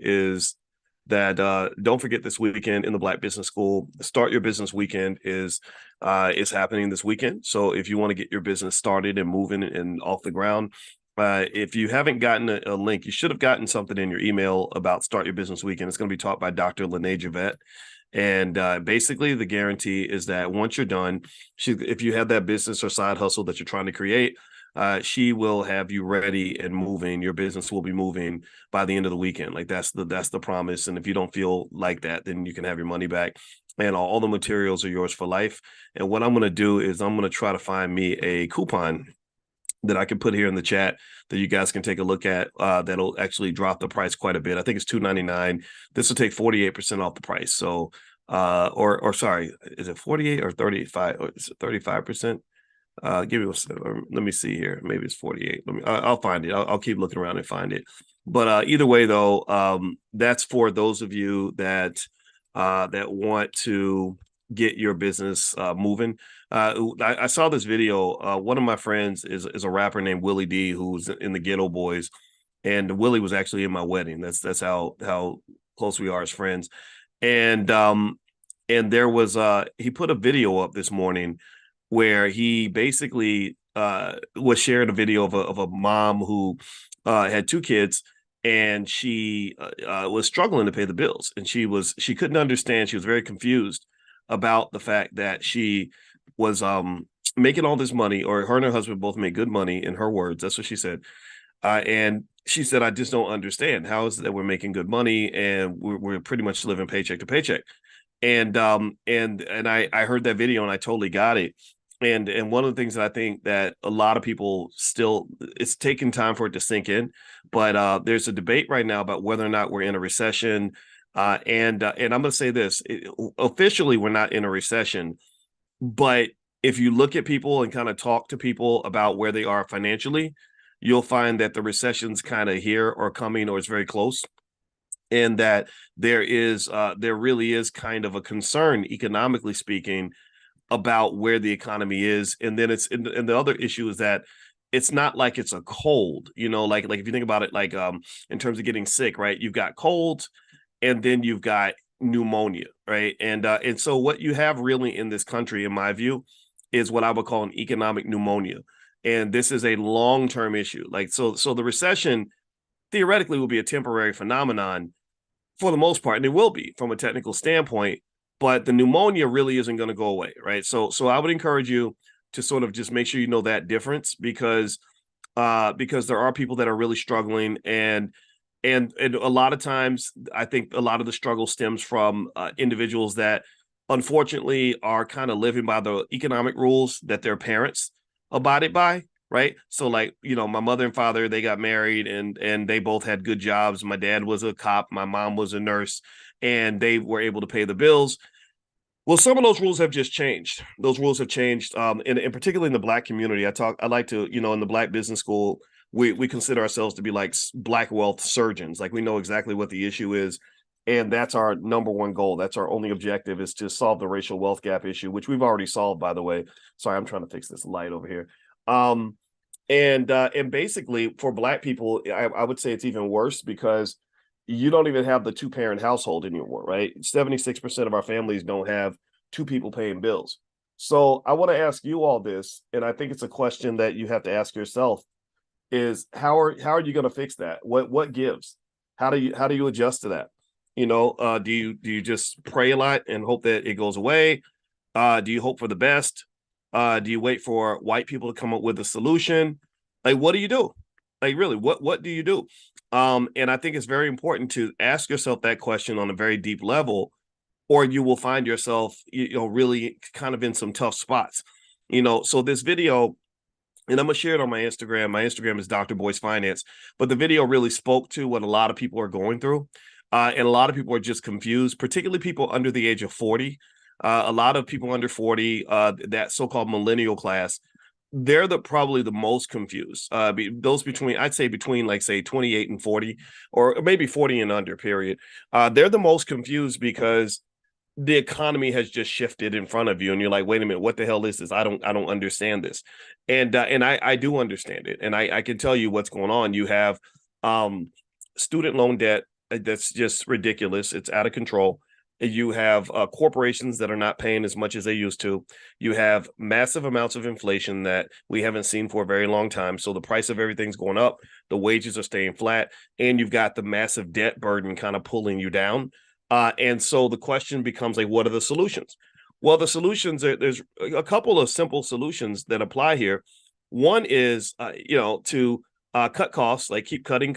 is that don't forget this weekend in the Black Business School. Start Your Business Weekend is happening this weekend. So if you want to get your business started and moving and off the ground, if you haven't gotten a link, you should have gotten something in your email about Start Your Business Weekend. It's going to be taught by Dr. Lene Javette. And basically, the guarantee is that once you're done, if you have that business or side hustle that you're trying to create, she will have you ready and moving. Your business will be moving by the end of the weekend. Like that's the promise. And if you don't feel like that, then you can have your money back. And all the materials are yours for life. And what I'm going to do is I'm going to try to find me a coupon that I can put here in the chat that you guys can take a look at. That'll actually drop the price quite a bit. I think it's $2.99. This will take 48% off the price. So, or sorry, is it 48 or 35? Or is it 35%? Give me let me see here. Maybe it's 48. I'll find it. I'll keep looking around and find it. But either way, though, that's for those of you that want to get your business moving. I saw this video. One of my friends is a rapper named Willie D, who's in the Ghetto Boys, and Willie was actually in my wedding. That's how close we are as friends. And there was he put a video up this morning where he basically was sharing a video of a mom who had two kids, and she was struggling to pay the bills, and she couldn't understand. She was very confused about the fact that she was making all this money, or her and her husband both make good money, in her words. That's what she said. And she said, I just don't understand. How is it that we're making good money and we're pretty much living paycheck to paycheck? And I heard that video and I totally got it. And one of the things that I think that a lot of people still, it's taking time for it to sink in, but there's a debate right now about whether or not we're in a recession. And I'm going to say this, officially, we're not in a recession, but if you look at people and kind of talk to people about where they are financially, you'll find that the recession's kind of here or coming, or it's very close. And that there really is kind of a concern, economically speaking, about where the economy is. And then and the other issue is that it's not like it's a cold, like if you think about it, like in terms of getting sick, right? You've got colds and then you've got pneumonia, right? And so what you have really in this country, in my view, is what I would call an economic pneumonia. And this is a long-term issue. Like, so the recession theoretically will be a temporary phenomenon for the most part, and it will be from a technical standpoint, but the pneumonia really isn't going to go away, right? So I would encourage you to sort of just make sure you know that difference, because there are people that are really struggling, and a lot of times I think a lot of the struggle stems from individuals that unfortunately are kind of living by the economic rules that their parents abided by, right? So like, my mother and father, they got married and they both had good jobs. My dad was a cop, my mom was a nurse, and they were able to pay the bills. Well, some of those rules have just changed. Those rules have changed, and particularly in the Black community. I like to, in the Black Business School, we consider ourselves to be like Black wealth surgeons. Like, we know exactly what the issue is, and that's our number one goal. That's our only objective, is to solve the racial wealth gap issue, which we've already solved, by the way. Sorry, I'm trying to fix this light over here. And basically for Black people, I would say it's even worse, because you don't even have the two-parent household anymore, right? 76% of our families don't have two people paying bills. So I want to ask you all this, and I think it's a question that you have to ask yourself, is how are you going to fix that? What gives? How do you adjust to that? Do you just pray a lot and hope that it goes away? Do you hope for the best? Do you wait for white people to come up with a solution? Like, what do you do? Like, really, what do you do? And I think it's very important to ask yourself that question on a very deep level, or you will find yourself, really kind of in some tough spots. So this video, and I'm gonna share it on my Instagram. My Instagram is Dr. Boyce Finance, but the video really spoke to what a lot of people are going through. And a lot of people are just confused, particularly people under the age of 40. A lot of people under 40, that so-called millennial class, they're probably the most confused. Those between, I'd say between, like, say 28 and 40, or maybe 40 and under, period. They're the most confused because the economy has just shifted in front of you, and you're like, wait a minute, what the hell is this? I don't understand this. And I do understand it. And I can tell you what's going on. You have student loan debt That's just ridiculous. It's out of control. You have corporations that are not paying as much as they used to. You have massive amounts of inflation that we haven't seen for a very long time. So the price of everything's going up. The wages are staying flat. And you've got the massive debt burden kind of pulling you down. And so the question becomes like, what are the solutions? Well, the solutions, there's a couple of simple solutions that apply here. One is, to cut costs, like keep cutting.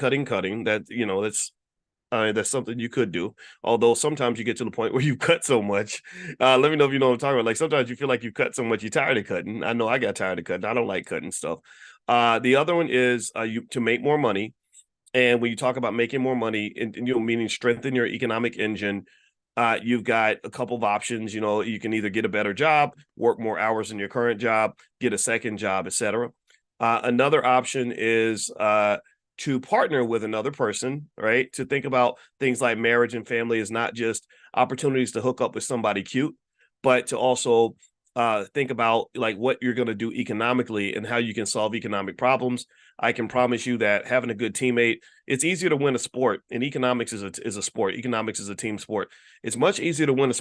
That's something you could do. Although sometimes you get to the point where you cut so much. Let me know if you know what I'm talking about. Like sometimes you feel like you've cut so much, you're tired of cutting. I know I got tired of cutting. I don't like cutting stuff. The other one is to make more money. And when you talk about making more money, and meaning strengthen your economic engine, you've got a couple of options. You can either get a better job, work more hours in your current job, get a second job, etc. Another option is to partner with another person, right? To think about things like marriage and family is not just opportunities to hook up with somebody cute, but to also think about like what you're going to do economically and how you can solve economic problems. I can promise you that having a good teammate, it's easier to win a sport, and economics is a sport. Economics is a team sport. It's much easier to win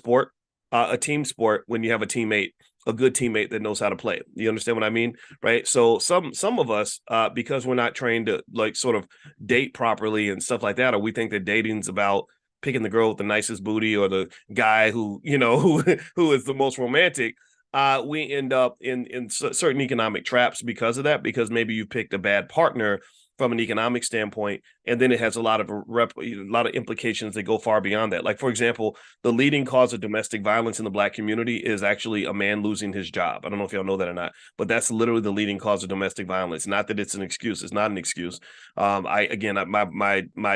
a team sport, when you have a good teammate that knows how to play. You understand what I mean? Right. So some of us, because we're not trained to like sort of date properly and stuff like that, or we think that dating's about picking the girl with the nicest booty or the guy who is the most romantic. We end up in certain economic traps because of that, because maybe you picked a bad partner from an economic standpoint, and then it has a lot of implications that go far beyond that. Like, for example, the leading cause of domestic violence in the Black community is actually a man losing his job. I don't know if y'all know that or not, but that's literally the leading cause of domestic violence. Not that it's an excuse; it's not an excuse. My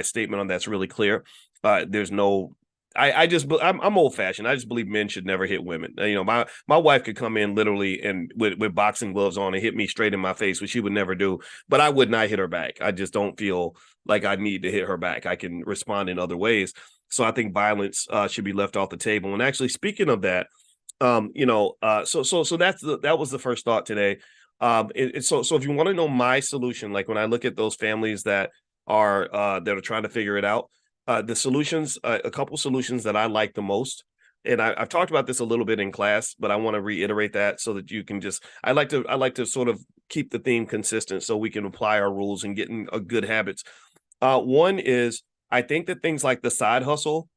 statement on that's really clear. There's no. I'm old fashioned. I just believe men should never hit women. My wife could come in literally and with boxing gloves on and hit me straight in my face, which she would never do. But I would not hit her back. I just don't feel like I need to hit her back. I can respond in other ways. So I think violence should be left off the table. And actually, speaking of that, so that was the first thought today. So if you want to know my solution, like when I look at those families that are trying to figure it out. The solutions, a couple solutions that I like the most, and I've talked about this a little bit in class, but I want to reiterate that so that you can I like to sort of keep the theme consistent so we can apply our rules and get in good habits. One is, I think that things like the side hustle,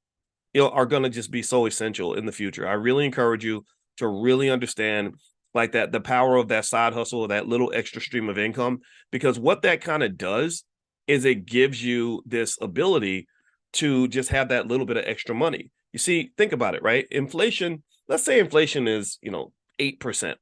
are going to just be so essential in the future. I really encourage you to really understand like that, the power of that side hustle, or that little extra stream of income, because what that kind of does is it gives you this ability to just have that little bit of extra money. You see, think about it, right? Inflation, let's say inflation is, 8%.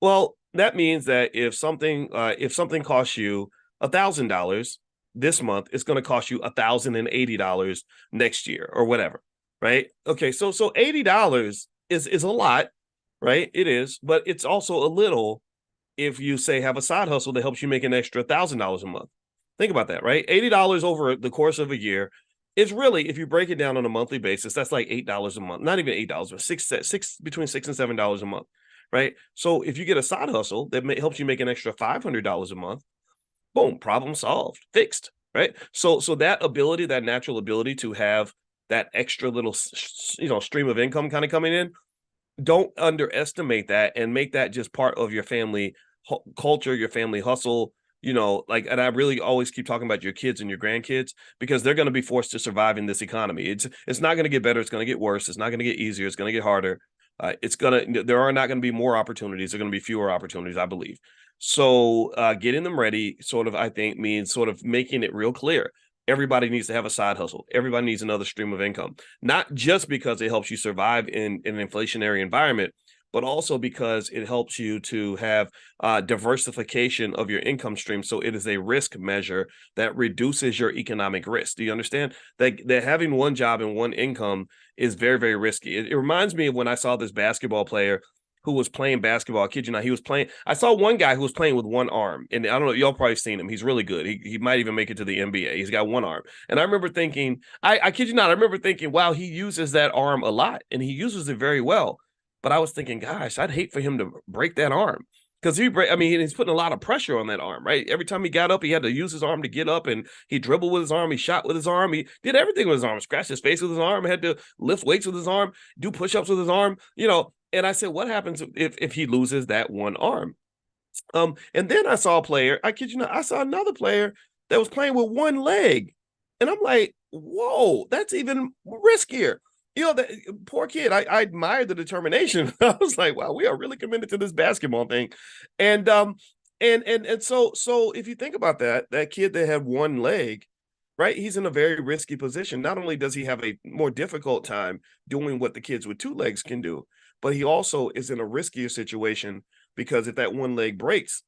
Well, that means that if something costs you $1,000 this month, it's going to cost you $1,080 next year or whatever, right? Okay, so $80 is a lot, right? It is, but it's also a little if you say have a side hustle that helps you make an extra $1,000 a month. Think about that, right? $80 over the course of a year. It's really, if you break it down on a monthly basis, that's like $8 a month. Not even $8, but between $6 and $7 a month, right? So if you get a side hustle that helps you make an extra $500 a month, boom, problem solved, fixed, right? So that ability, that natural ability to have that extra little, stream of income kind of coming in, don't underestimate that, and make that just part of your family culture, your family hustle. And I really always keep talking about your kids and your grandkids, because they're going to be forced to survive in this economy. It's not going to get better. It's going to get worse. It's not going to get easier. It's going to get harder. There are not going to be more opportunities. There are going to be fewer opportunities, I believe. So getting them ready I think means sort of making it real clear. Everybody needs to have a side hustle. Everybody needs another stream of income, not just because it helps you survive in an inflationary environment, but also because it helps you to have diversification of your income stream. So it is a risk measure that reduces your economic risk. Do you understand that having one job and one income is very, very risky? It reminds me of when I saw this basketball player who was playing basketball. I kid you not, I saw one guy who was playing with one arm. And I don't know, y'all probably seen him. He's really good. He might even make it to the NBA. He's got one arm. And I remember thinking, I kid you not, I remember thinking, wow, he uses that arm a lot and he uses it very well. But I was thinking, gosh, I'd hate for him to break that arm, Because he's putting a lot of pressure on that arm, right? Every time he got up, he had to use his arm to get up, and he dribbled with his arm, he shot with his arm, he did everything with his arm, scratched his face with his arm, had to lift weights with his arm, do push-ups with his arm, And I said, what happens if he loses that one arm? And then I saw a player, I kid you not, I saw another player that was playing with one leg. And I'm like, whoa, that's even riskier. That poor kid, I admired the determination. I was like, wow, we are really committed to this basketball thing. And so if you think about that kid that had one leg, right, he's in a very risky position. Not only does he have a more difficult time doing what the kids with two legs can do, but he also is in a riskier situation because if that one leg breaks,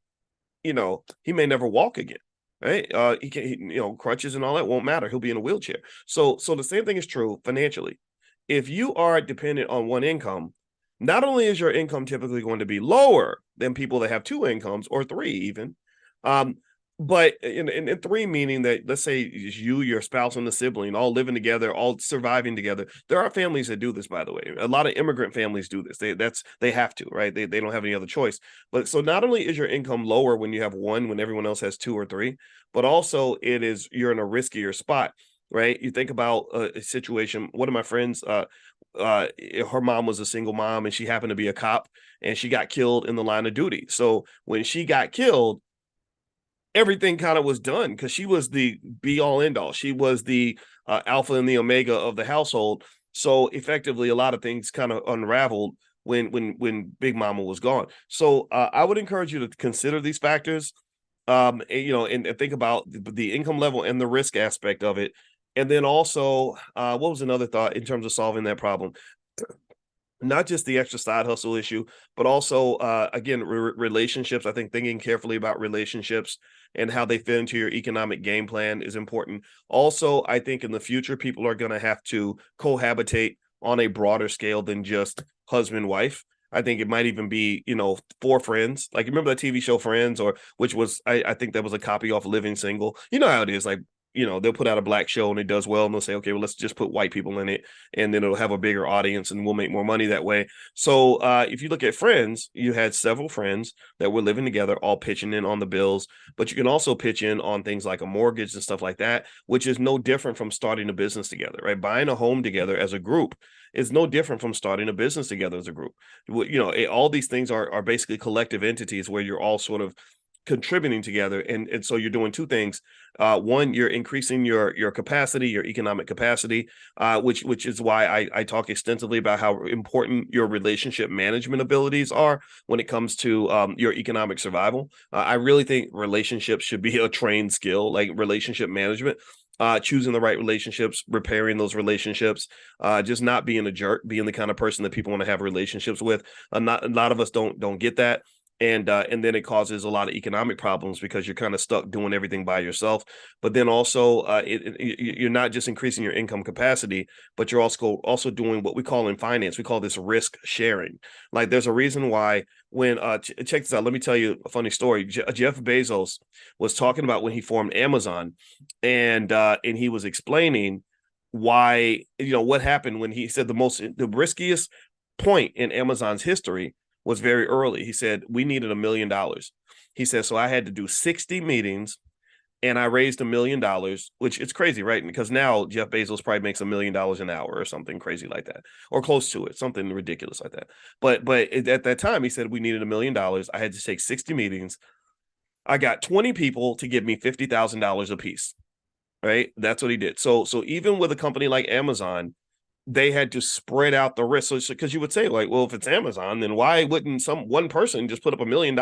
he may never walk again. Right. He can, crutches and all that won't matter. He'll be in a wheelchair. So the same thing is true financially. If you are dependent on one income, not only is your income typically going to be lower than people that have two incomes or three even, but in three meaning that, let's say you, your spouse, and the sibling all living together, all surviving together. There are families that do this, by the way. A lot of immigrant families do this. They have to, right? They don't have any other choice. But so not only is your income lower when you have one, when everyone else has two or three, but also you're in a riskier spot, right? You think about a situation. One of my friends, her mom was a single mom, and she happened to be a cop, and she got killed in the line of duty. So when she got killed, everything kind of was done because she was the be all end all. She was the alpha and the omega of the household. So effectively, a lot of things kind of unraveled when Big Mama was gone. So I would encourage you to consider these factors, and think about the income level and the risk aspect of it. And then also, what was another thought in terms of solving that problem? Not just the extra side hustle issue, but also, again, relationships. I think thinking carefully about relationships and how they fit into your economic game plan is important. Also, I think in the future, people are going to have to cohabitate on a broader scale than just husband, wife. I think it might even be, four friends. Like, remember that TV show Friends, which was, I think that was a copy off Living Single. You know how it is, like, they'll put out a black show and it does well, and they'll say, okay, well, let's just put white people in it, and then it'll have a bigger audience and we'll make more money that way. So if you look at Friends, you had several friends that were living together, all pitching in on the bills, but you can also pitch in on things like a mortgage and stuff like that, which is no different from starting a business together, right? Buying a home together as a group is no different from starting a business together as a group. All these things are basically collective entities where you're all sort of contributing together, and so you're doing two things. One, you're increasing your capacity, your economic capacity, which is why I talk extensively about how important your relationship management abilities are when it comes to your economic survival. I really think relationships should be a trained skill, like relationship management. Choosing the right relationships, repairing those relationships, just not being a jerk, being the kind of person that people want to have relationships with. A lot of us don't get that. And then it causes a lot of economic problems because you're kind of stuck doing everything by yourself. But then also, you're not just increasing your income capacity, but you're also doing what we call in finance. We call this risk sharing. Like, there's a reason why when check this out. Let me tell you a funny story. Jeff Bezos was talking about when he formed Amazon, and he was explaining why, what happened when he said the riskiest point in Amazon's history was very early. He said, we needed $1 million. He said, so I had to do 60 meetings and I raised $1 million, which it's crazy, right? Because now Jeff Bezos probably makes $1 million an hour or something crazy like that, or close to it, something ridiculous like that. But at that time, he said we needed $1 million. I had to take 60 meetings. I got 20 people to give me $50,000 a piece, right? That's what he did. So even with a company like Amazon, they had to spread out the risk. So, because you would say, like, well, if it's Amazon, then why wouldn't one person just put up $1 million?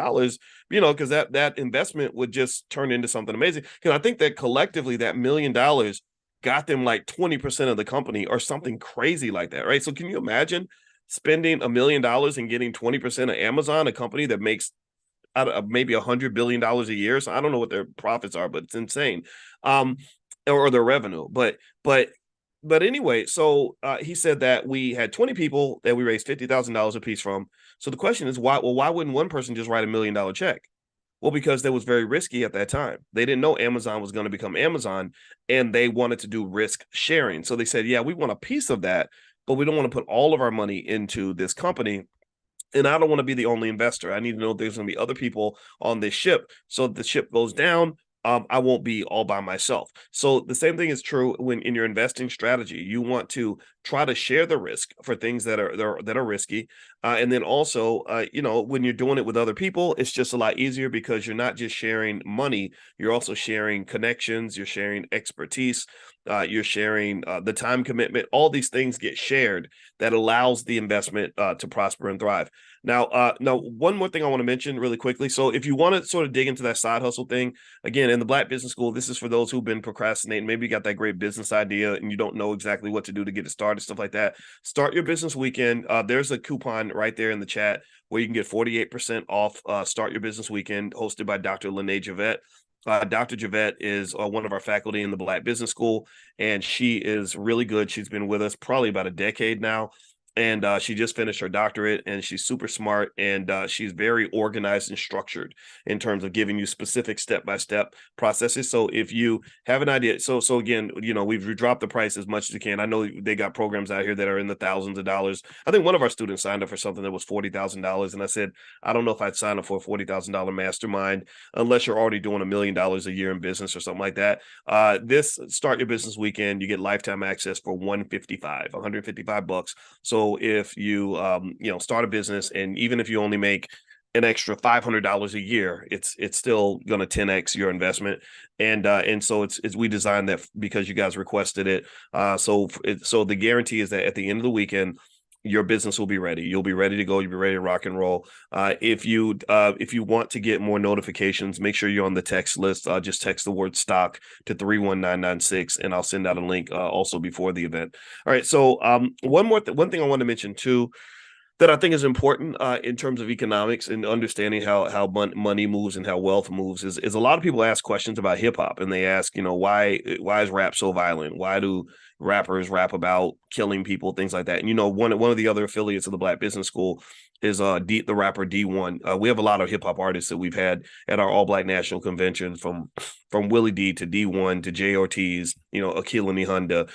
Because that investment would just turn into something amazing. Because I think that collectively, that $1 million got them like 20% of the company or something crazy like that, right? So can you imagine spending $1 million and getting 20% of Amazon, a company that makes maybe $100 billion a year? So I don't know what their profits are, but it's insane, or their revenue. But anyway, so he said that we had 20 people that we raised $50,000 a piece from. So the question is, why wouldn't one person just write $1 million check? Well, because that was very risky at that time. They didn't know Amazon was going to become Amazon, and they wanted to do risk sharing. So they said, yeah, we want a piece of that, but we don't want to put all of our money into this company. And I don't want to be the only investor. I need to know there's going to be other people on this ship. So if the ship goes down, I won't be all by myself. So the same thing is true when in your investing strategy. You want to try to share the risk for things that are risky, and then also, when you're doing it with other people, it's just a lot easier because you're not just sharing money. You're also sharing connections. You're sharing expertise. You're sharing the time commitment. All these things get shared that allows the investment to prosper and thrive. Now, one more thing I want to mention really quickly. So, if you want to sort of dig into that side hustle thing, again, in the Black Business School, this is for those who've been procrastinating. Maybe you got that great business idea and you don't know exactly what to do to get it started, stuff like that. Start your business weekend. There's a coupon right there in the chat where you can get 48% off Start Your Business Weekend, hosted by Dr. Lene Javette. Dr. Javette is one of our faculty in the Black Business School, and she is really good. She's been with us probably about a decade now. And she just finished her doctorate, and she's super smart, and she's very organized and structured in terms of giving you specific step-by-step processes. So if you have an idea, so again, we've dropped the price as much as you can. I know they got programs out here that are in the thousands of dollars. I think one of our students signed up for something that was $40,000, and I said, I don't know if I'd sign up for a $40,000 mastermind unless you're already doing $1 million a year in business or something like that. This Start Your Business Weekend, you get lifetime access for $155. So if you start a business, and even if you only make an extra $500 a year, it's still going to 10x your investment. And so it's we designed that because you guys requested it. So the guarantee is that at the end of the weekend, your business will be ready. You'll be ready to go. You'll be ready to rock and roll. If you want to get more notifications, make sure you're on the text list. Just text the word stock to 31996, and I'll send out a link also before the event. All right. So one thing I want to mention too, that I think is important in terms of economics and understanding how money moves and how wealth moves is a lot of people ask questions about hip hop, and they ask, why is rap so violent? Why do rappers rap about killing people, things like that? And one of the other affiliates of the Black Business School is the rapper D1. We have a lot of hip hop artists that we've had at our All Black National Convention, from Willie D to D1 to Jay Ortiz, Akil and Honda,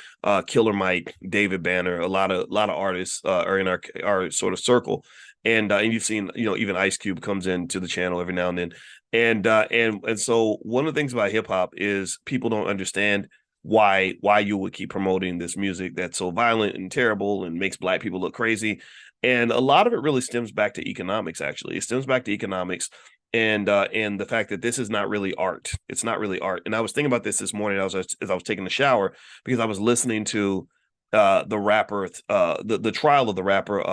Killer Mike, David Banner. A lot of artists are in our sort of circle, and you've seen, even Ice Cube comes into the channel every now and then, and so one of the things about hip hop is people don't understand why you would keep promoting this music that's so violent and terrible and makes Black people look crazy. And a lot of it really stems back to economics. Actually, it stems back to economics and the fact that this is not really art. It's not really art. And I was thinking about this morning as I was taking a shower, because I was listening to the rapper, the trial of the rapper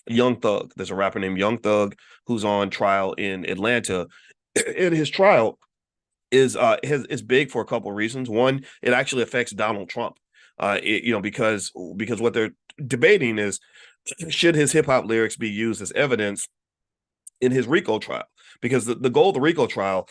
Young Thug. There's a rapper named Young Thug who's on trial in Atlanta, and his trial is big for a couple of reasons. One, it actually affects Donald Trump. Because what they're debating is, should his hip hop lyrics be used as evidence in his RICO trial? Because the goal of the RICO trial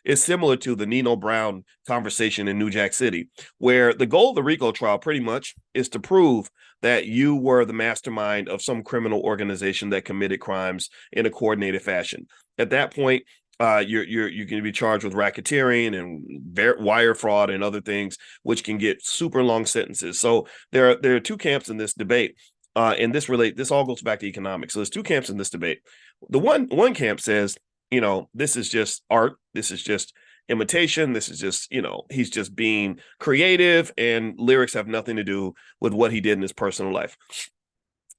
is similar to the Nino Brown conversation in New Jack City, where the goal of the RICO trial pretty much is to prove that you were the mastermind of some criminal organization that committed crimes in a coordinated fashion. At that point, you're going to be charged with racketeering and wire fraud and other things, which can get super long sentences. So there are two camps in this debate. And this all goes back to economics. So there's two camps in this debate. The one camp says, this is just art. This is just imitation. This is just, he's just being creative, and lyrics have nothing to do with what he did in his personal life.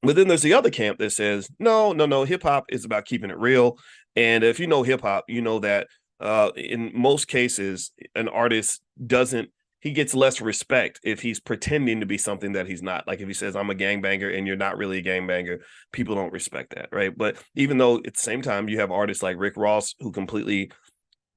But then there's the other camp that says, no, hip hop is about keeping it real. And if you know hip hop, you know that in most cases, an artist he gets less respect if he's pretending to be something that he's not. Like if he says, I'm a gangbanger, and you're not really a gangbanger, people don't respect that, right? But even though at the same time you have artists like Rick Ross who completely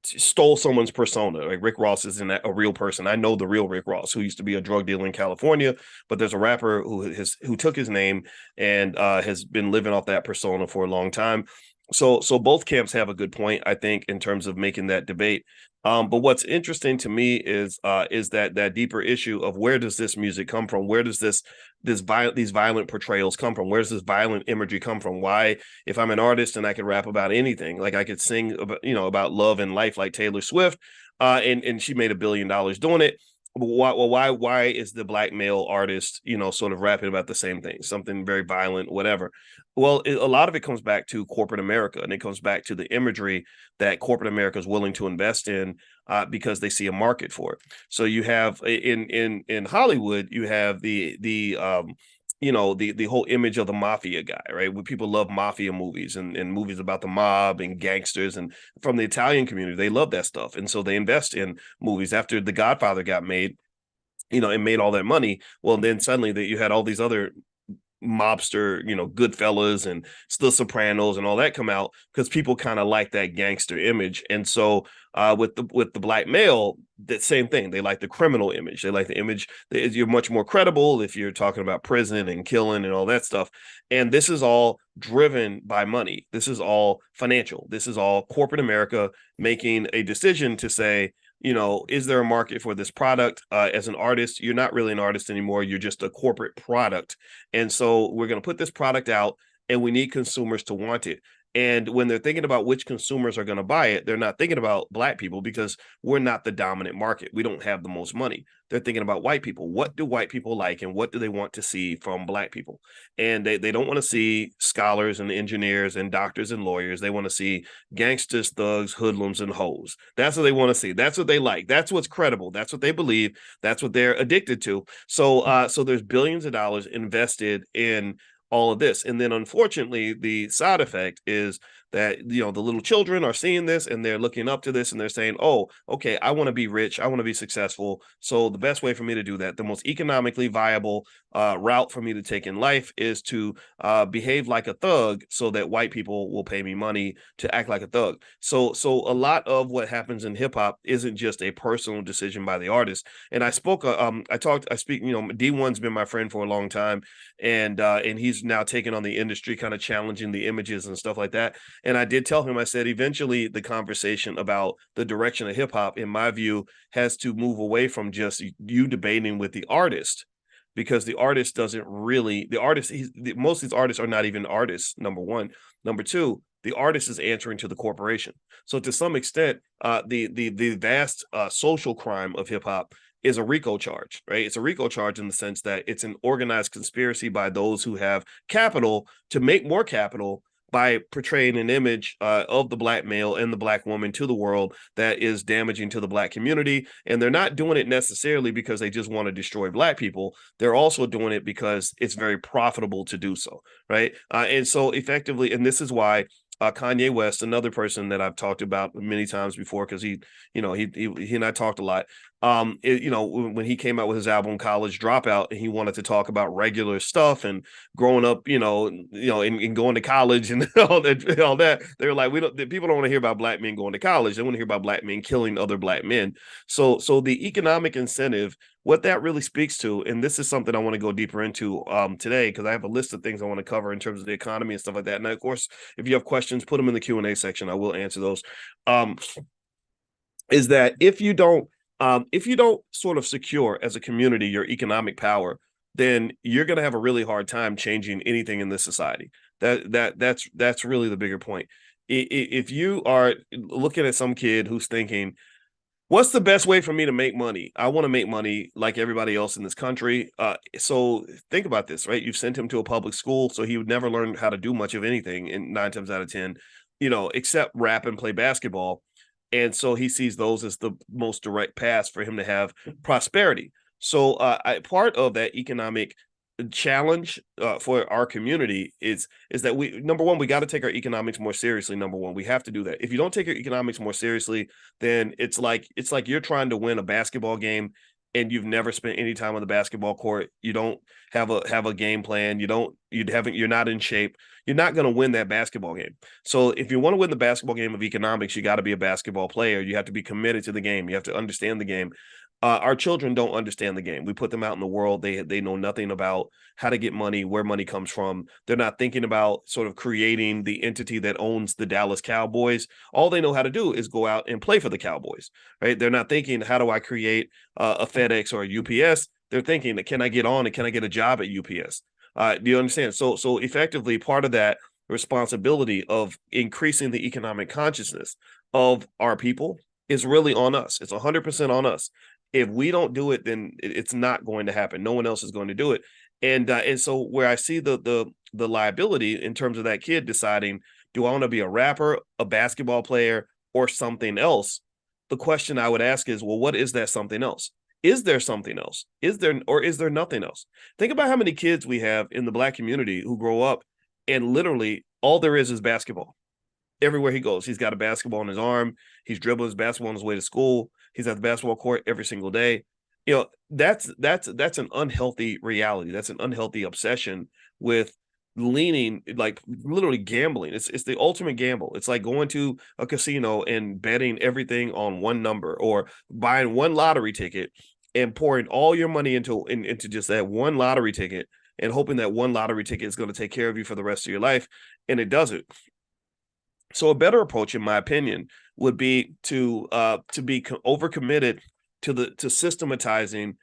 stole someone's persona. Like Rick Ross isn't a real person. I know the real Rick Ross, who used to be a drug dealer in California, but there's a rapper who took his name and has been living off that persona for a long time. So both camps have a good point, I think, in terms of making that debate. But what's interesting to me is that deeper issue of, where does this music come from? Where does these violent portrayals come from? Where's this violent imagery come from? Why, if I'm an artist and I can rap about anything, like I could sing about love and life like Taylor Swift, and she made $1 billion doing it, why is the black male artist, sort of rapping about the same thing, something very violent, whatever? Well, a lot of it comes back to corporate America, and it comes back to the imagery that corporate America is willing to invest in, because they see a market for it. So you have in Hollywood, you have the whole image of the mafia guy, right? Where people love mafia movies and movies about the mob and gangsters, and from the Italian community, they love that stuff, and so they invest in movies. After The Godfather got made, and made all that money, well, then suddenly that you had all these other mobster, Goodfellas and The Sopranos and all that come out, because people kind of like that gangster image. And so with the black male, that same thing. They like the criminal image. They like the image that you're much more credible if you're talking about prison and killing and all that stuff. And this is all driven by money. This is all financial. This is all corporate America making a decision to say, is there a market for this product? As an artist, you're not really an artist anymore. You're just a corporate product. And so we're going to put this product out, and we need consumers to want it. And when they're thinking about which consumers are going to buy it, they're not thinking about black people, because we're not the dominant market. We don't have the most money. They're thinking about white people. What do white people like, and what do they want to see from black people? And they don't want to see scholars and engineers and doctors and lawyers. They want to see gangsters, thugs, hoodlums, and hoes. That's what they want to see. That's what they like. That's what's credible. That's what they believe. That's what they're addicted to. So there's billions of dollars invested in all of this. And then unfortunately, the side effect is that, the little children are seeing this, and they're looking up to this, and they're saying, oh, okay, I want to be rich. I want to be successful. So the best way for me to do that, the most economically viable route for me to take in life, is to behave like a thug, so that white people will pay me money to act like a thug. So a lot of what happens in hip hop isn't just a personal decision by the artist. And I speak, D1's been my friend for a long time, and he's now taken on the industry, kind of challenging the images and stuff like that. And I did tell him, I said, eventually the conversation about the direction of hip hop, in my view, has to move away from just you debating with the artist, because the artist doesn't really, most of these artists are not even artists, number one. Number two, the artist is answering to the corporation. So to some extent, the vast social crime of hip hop is a RICO charge, right? It's a RICO charge in the sense that it's an organized conspiracy by those who have capital to make more capital by portraying an image of the black male and the black woman to the world that is damaging to the black community. And they're not doing it necessarily because they just want to destroy black people. They're also doing it because it's very profitable to do so, right? And so effectively, and this is why Kanye West, another person that I've talked about many times before, because he and I talked a lot. When he came out with his album College Dropout, and he wanted to talk about regular stuff and growing up, and going to college and all that. They were like, people don't want to hear about black men going to college. They want to hear about black men killing other black men. So the economic incentive, what that really speaks to, and this is something I want to go deeper into today, because I have a list of things I want to cover in terms of the economy and stuff like that. And of course, if you have questions, put them in the Q&A section. I will answer those. Is that if you don't sort of secure as a community your economic power, then you're going to have a really hard time changing anything in this society. That's really the bigger point. If you are looking at some kid who's thinking, what's the best way for me to make money? I want to make money like everybody else in this country. So think about this, right? You've sent him to a public school, so he would never learn how to do much of anything, in 9 times out of 10, except rap and play basketball. And so he sees those as the most direct paths for him to have prosperity. So part of that economic challenge for our community is that number one, we got to take our economics more seriously. Number one, we have to do that. If you don't take your economics more seriously, then it's like you're trying to win a basketball game and you've never spent any time on the basketball court. You don't have a game plan. You're not in shape. You're not going to win that basketball game. So if you want to win the basketball game of economics, you got to be a basketball player. You have to be committed to the game. You have to understand the game. Our children don't understand the game. We put them out in the world. They know nothing about how to get money, where money comes from. They're not thinking about sort of creating the entity that owns the Dallas Cowboys. All they know how to do is go out and play for the Cowboys, right? They're not thinking, how do I create a FedEx or a UPS? They're thinking, can I get on and can I get a job at UPS? Do you understand? So effectively, part of that responsibility of increasing the economic consciousness of our people is really on us. It's 100% on us. If we don't do it, then it's not going to happen. No one else is going to do it. And so where I see the liability in terms of that kid deciding, do I want to be a rapper, a basketball player, or something else? The question I would ask is, well, what is that something else? Is there something else? Is there nothing else? Think about how many kids we have in the Black community who grow up and literally all there is basketball. Everywhere he goes, he's got a basketball in his arm. He's dribbling his basketball on his way to school. He's at the basketball court every single day. That's an unhealthy reality. That's an unhealthy obsession with leaning, like literally gambling. It's the ultimate gamble. It's like going to a casino and betting everything on one number, or buying one lottery ticket and pouring all your money into just that one lottery ticket and hoping that one lottery ticket is going to take care of you for the rest of your life, and it doesn't. So a better approach, in my opinion, would be to be overcommitted to systematizing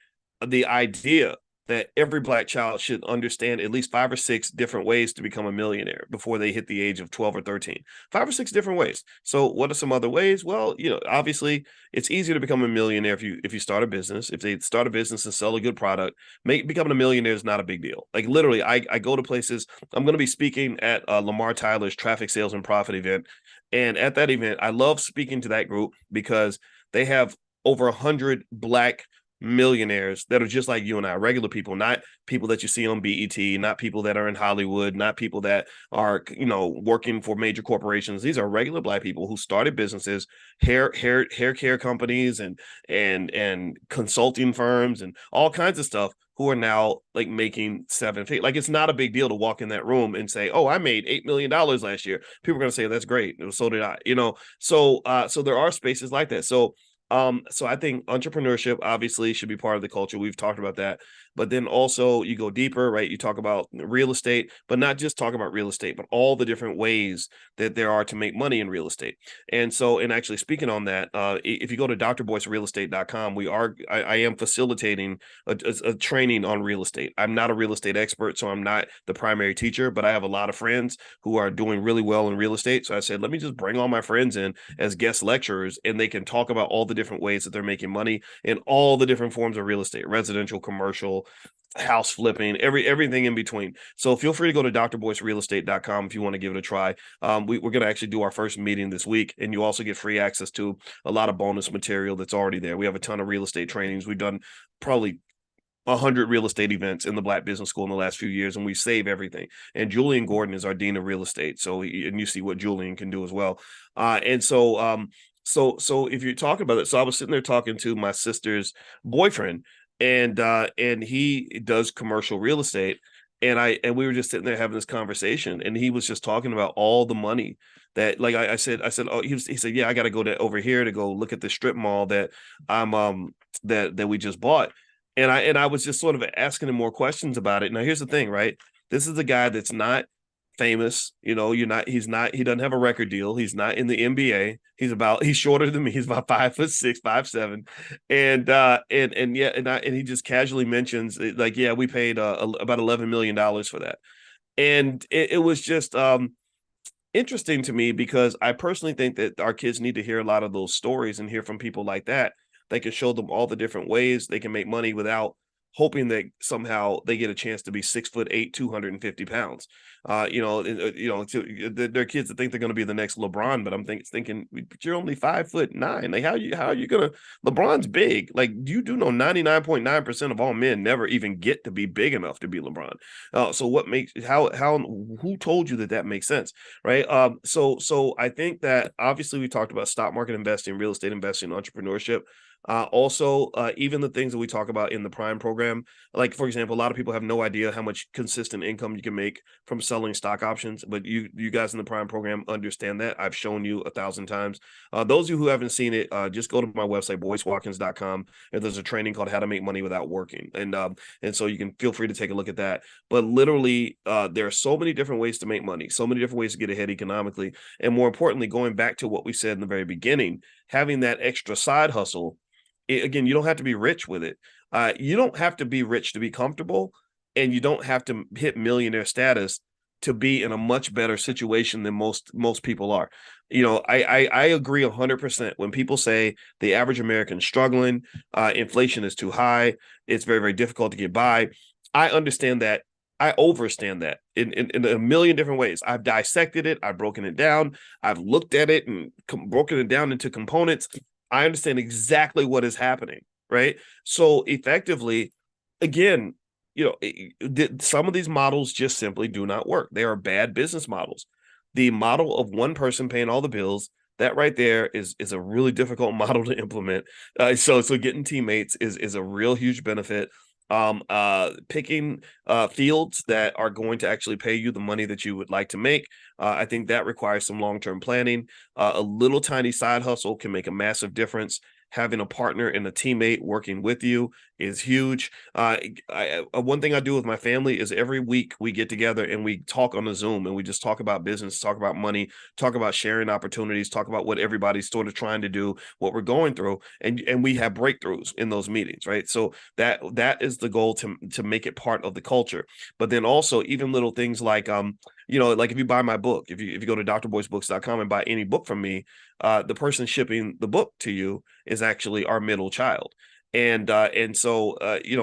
the idea that every Black child should understand at least 5 or 6 different ways to become a millionaire before they hit the age of 12 or 13. 5 or 6 different ways. So what are some other ways? Well, obviously it's easier to become a millionaire if you start a business. If they start a business and sell a good product, becoming a millionaire is not a big deal. Like literally, I go to places. I'm going to be speaking at Lamar Tyler's Traffic Sales and Profit event. And at that event, I love speaking to that group because they have over 100 Black millionaires that are just like you and I, regular people, not people that you see on BET, not people that are in Hollywood, not people that are, working for major corporations. These are regular Black people who started businesses, hair care companies and consulting firms and all kinds of stuff, who are now like making 7 figures. Like, it's not a big deal to walk in that room and say, oh, I made $8 million last year. People are going to say, that's great. So did I, so there are spaces like that. So I think entrepreneurship obviously should be part of the culture. We've talked about that. But then also you go deeper, right? You talk about real estate, but not just talk about real estate, but all the different ways that there are to make money in real estate. And actually speaking on that, if you go to drboycerealestate.com, I am facilitating a training on real estate. I'm not a real estate expert, so I'm not the primary teacher, but I have a lot of friends who are doing really well in real estate. So I said, let me just bring all my friends in as guest lecturers, and they can talk about all the different ways that they're making money in all the different forms of real estate: residential, commercial, house flipping, everything in between. So feel free to go to drboycerealestate.com if you want to give it a try. We're going to actually do our first meeting this week, and you also get free access to a lot of bonus material that's already there. We have a ton of real estate trainings. We've done probably 100 real estate events in the Black Business School in the last few years, and we save everything. And Julian Gordon is our dean of real estate. And you see what Julian can do as well. So if you're talking about it, so I was sitting there talking to my sister's boyfriend, and he does commercial real estate, and we were just sitting there having this conversation, and he was just talking about all the money that, like I said, oh, he said, yeah, I got to go over here to go look at the strip mall that that we just bought, and I was just sort of asking him more questions about it. Now here's the thing, right? This is a guy that's not famous. He doesn't have a record deal. He's not in the NBA. He's shorter than me. He's about 5'6", 5'7", and he just casually mentions, like, yeah, we paid about $11 million for that. And it was just interesting to me, because I personally think that our kids need to hear a lot of those stories and hear from people like that. They can show them all the different ways they can make money without hoping that somehow they get a chance to be 6'8", 250 pounds. There are kids that think they're going to be the next LeBron, but I'm thinking, but you're only 5'9". Like, how are you gonna? LeBron's big. Like, you do know 99.9% of all men never even get to be big enough to be LeBron. So what makes who told you that makes sense, right? So I think that obviously we talked about stock market investing, real estate investing, entrepreneurship. Also, even the things that we talk about in the Prime program, like, for example, a lot of people have no idea how much consistent income you can make from selling stock options, but you guys in the Prime program understand that. I've shown you 1,000 times. Those of you who haven't seen it, just go to my website, boycewatkins.com, and there's a training called How to Make Money Without Working. And so you can feel free to take a look at that. But literally, there are so many different ways to make money, so many different ways to get ahead economically. And more importantly, going back to what we said in the very beginning, having that extra side hustle. Again, you don't have to be rich with it. You don't have to be rich to be comfortable, and you don't have to hit millionaire status to be in a much better situation than most people are. I agree 100% when people say the average American's struggling, inflation is too high, it's very, very difficult to get by. I understand that. I overstand that in a million different ways. I've dissected it, I've broken it down, I've looked at it and broken it down into components. I understand exactly what is happening, right? So effectively, again, some of these models just simply do not work. They are bad business models. The model of one person paying all the bills, that right there is a really difficult model to implement. So getting teammates is a real huge benefit. Picking fields that are going to actually pay you the money that you would like to make. I think that requires some long-term planning. A little tiny side hustle can make a massive difference. Having a partner and a teammate working with you is huge. One thing I do with my family is every week we get together and we talk on the Zoom and we just talk about business, talk about money, talk about sharing opportunities, talk about what everybody's sort of trying to do, what we're going through, and we have breakthroughs in those meetings, right? So that is the goal, to make it part of the culture. But then also even little things like like if you buy my book, if you go to drboycebooks.com and buy any book from me, the person shipping the book to you is actually our middle child. And so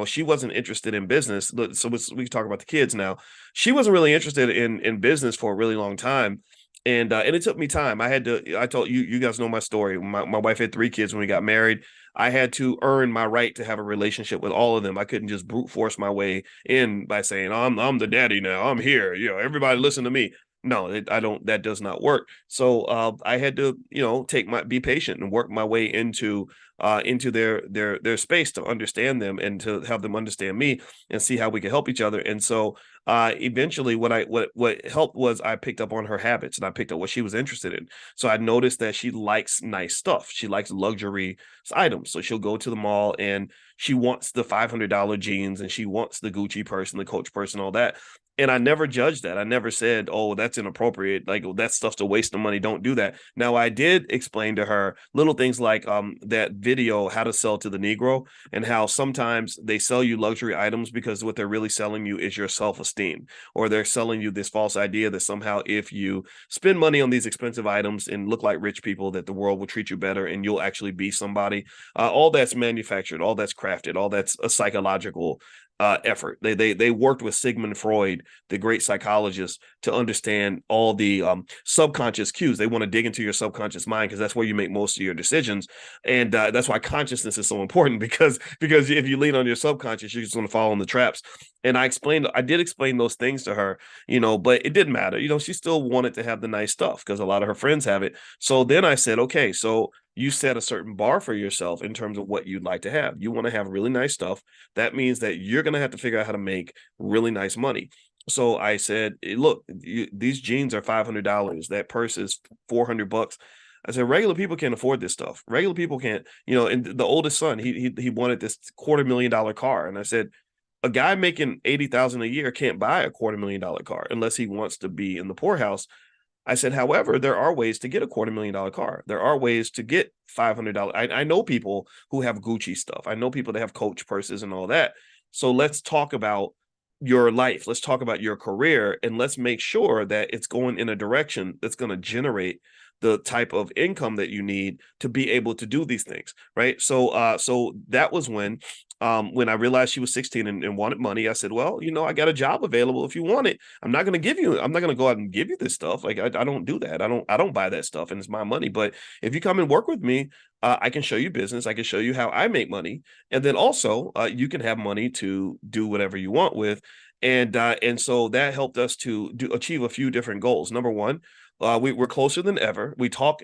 she wasn't interested in business. So we talk about the kids now. She wasn't really interested in business for a really long time. And it took me time. I told you guys know my story. My wife had 3 kids when we got married. I had to earn my right to have a relationship with all of them. I couldn't just brute force my way in by saying, I'm the daddy now. I'm here. Everybody listen to me. No, I don't. That does not work. So I had to, be patient and work my way into their space to understand them and to have them understand me and see how we could help each other. And so eventually, what helped was I picked up on her habits and I picked up what she was interested in. So I noticed that she likes nice stuff. She likes luxury items. So she'll go to the mall and she wants the $500 jeans and she wants the Gucci purse and the Coach purse and all that. And I never judged that. I never said, oh, that's inappropriate. Like, that stuff's a waste of money. Don't do that. Now, I did explain to her little things like that video, How to Sell to the Negro, and how sometimes they sell you luxury items because what they're really selling you is your self-esteem, or they're selling you this false idea that somehow if you spend money on these expensive items and look like rich people, that the world will treat you better and you'll actually be somebody. All that's manufactured, all that's crafted, all that's a psychological effort. They worked with Sigmund Freud, the great psychologist, to understand all the subconscious cues. They want to dig into your subconscious mind because that's where you make most of your decisions, and that's why consciousness is so important, because if you lean on your subconscious, you're just going to fall in the traps. And I did explain those things to her, but it didn't matter. She still wanted to have the nice stuff because a lot of her friends have it. So then I said, okay, so you set a certain bar for yourself in terms of what you'd like to have. You want to have really nice stuff. That means that you're going to have to figure out how to make really nice money. So I said, look, these jeans are $500. That purse is $400. I said, regular people can't afford this stuff. Regular people can't, and the oldest son, he wanted this $250,000 car. And I said, a guy making $80,000 a year can't buy a $250,000 car unless he wants to be in the poorhouse. I said, however, there are ways to get a $250,000 car. There are ways to get $500. I know people who have Gucci stuff. I know people that have Coach purses and all that. So let's talk about your life. Let's talk about your career, and let's make sure that it's going in a direction that's going to generate the type of income that you need to be able to do these things, right? So that was when I realized she was 16 and wanted money. I said, well, I got a job available if you want it. I'm not going to go out and give you this stuff. Like, I don't do that. I don't buy that stuff, and it's my money. But if you come and work with me, I can show you business. I can show you how I make money. And then also you can have money to do whatever you want with. And so that helped us to achieve a few different goals. Number one, we're closer than ever. We talk,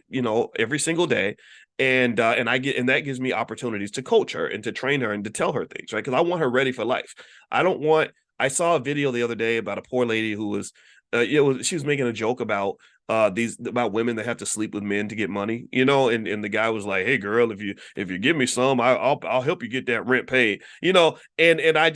every single day. And that gives me opportunities to coach her and to train her and to tell her things, right? Because I want her ready for life. I saw a video the other day about a poor lady who was, she was making a joke about about women that have to sleep with men to get money, and the guy was like, hey girl, if you give me some, I'll help you get that rent paid, and I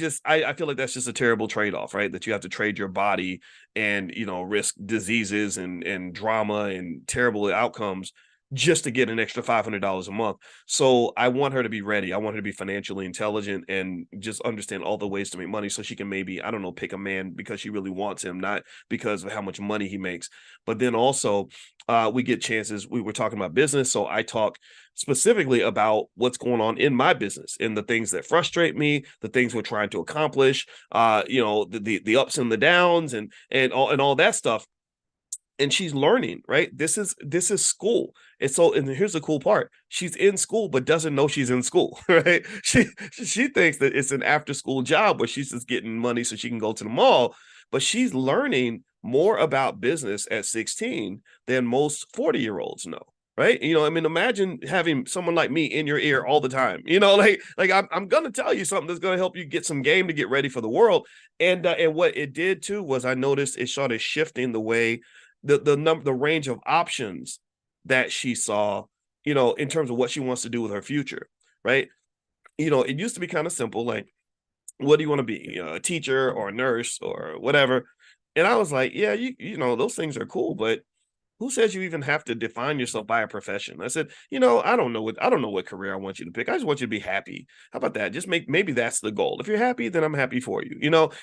feel like that's just a terrible trade-off, right? That you have to trade your body and risk diseases and drama and terrible outcomes just to get an extra $500 a month. So I want her to be ready. I want her to be financially intelligent and just understand all the ways to make money so she can maybe, I don't know, pick a man because she really wants him, not because of how much money he makes. But then also we get chances. We were talking about business. So I talk specifically about what's going on in my business and the things that frustrate me, the things we're trying to accomplish, the ups and the downs and all that stuff. And she's learning, right? This is school. And here's the cool part. She's in school, but doesn't know she's in school, right? She thinks that it's an after school job where she's just getting money so she can go to the mall, but she's learning more about business at 16 than most 40-year-olds know. Right. I mean, imagine having someone like me in your ear all the time, like I'm going to tell you something that's going to help you get some game to get ready for the world. And what it did too was I noticed it started shifting the way the range of options that she saw, in terms of what she wants to do with her future, right? It used to be kind of simple, like, what do you want to be? A teacher or a nurse or whatever. And I was like, yeah, those things are cool, but who says you even have to define yourself by a profession? I said, I don't know what career I want you to pick. I just want you to be happy. How about that? Just maybe that's the goal. If you're happy, then I'm happy for you.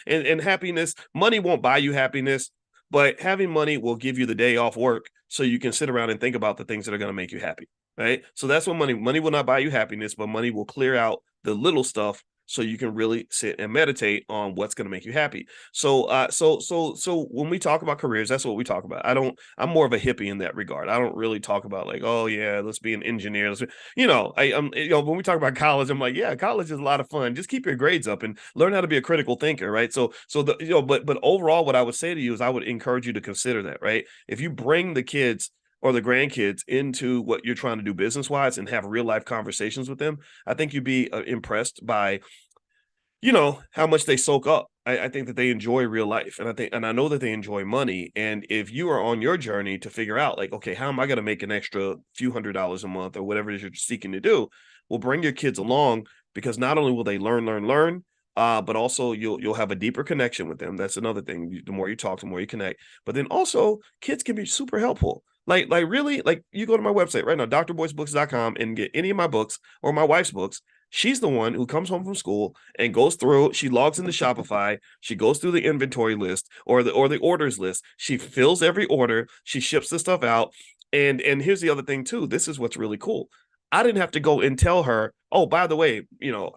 And happiness, money won't buy you happiness. But having money will give you the day off work so you can sit around and think about the things that are going to make you happy, right? So that's what money will not buy you happiness, but money will clear out the little stuff so you can really sit and meditate on what's going to make you happy. So when we talk about careers, that's what we talk about. I'm more of a hippie in that regard. I don't really talk about like, oh yeah, let's be an engineer. When we talk about college, I'm like, yeah, college is a lot of fun. Just keep your grades up and learn how to be a critical thinker, right? But overall, what I would say to you is I would encourage you to consider that, right? If you bring the kids or the grandkids into what you're trying to do business wise and have real life conversations with them, I think you'd be impressed by how much they soak up. I think that they enjoy real life, and I know that they enjoy money. And if you are on your journey to figure out, like, okay, how am I going to make an extra few $100s a month or whatever it is you're seeking to do, well, bring your kids along, because not only will they learn, but also you'll have a deeper connection with them. That's another thing. The more you talk, the more you connect. But then also, kids can be super helpful. Like really, like you go to my website right now, drboycebooks.com, and get any of my books or my wife's books. She's the one who comes home from school and goes through, she logs into Shopify, she goes through the inventory list or the orders list. She fills every order, she ships the stuff out. And here's the other thing too. This is what's really cool. I didn't have to go and tell her, oh, by the way,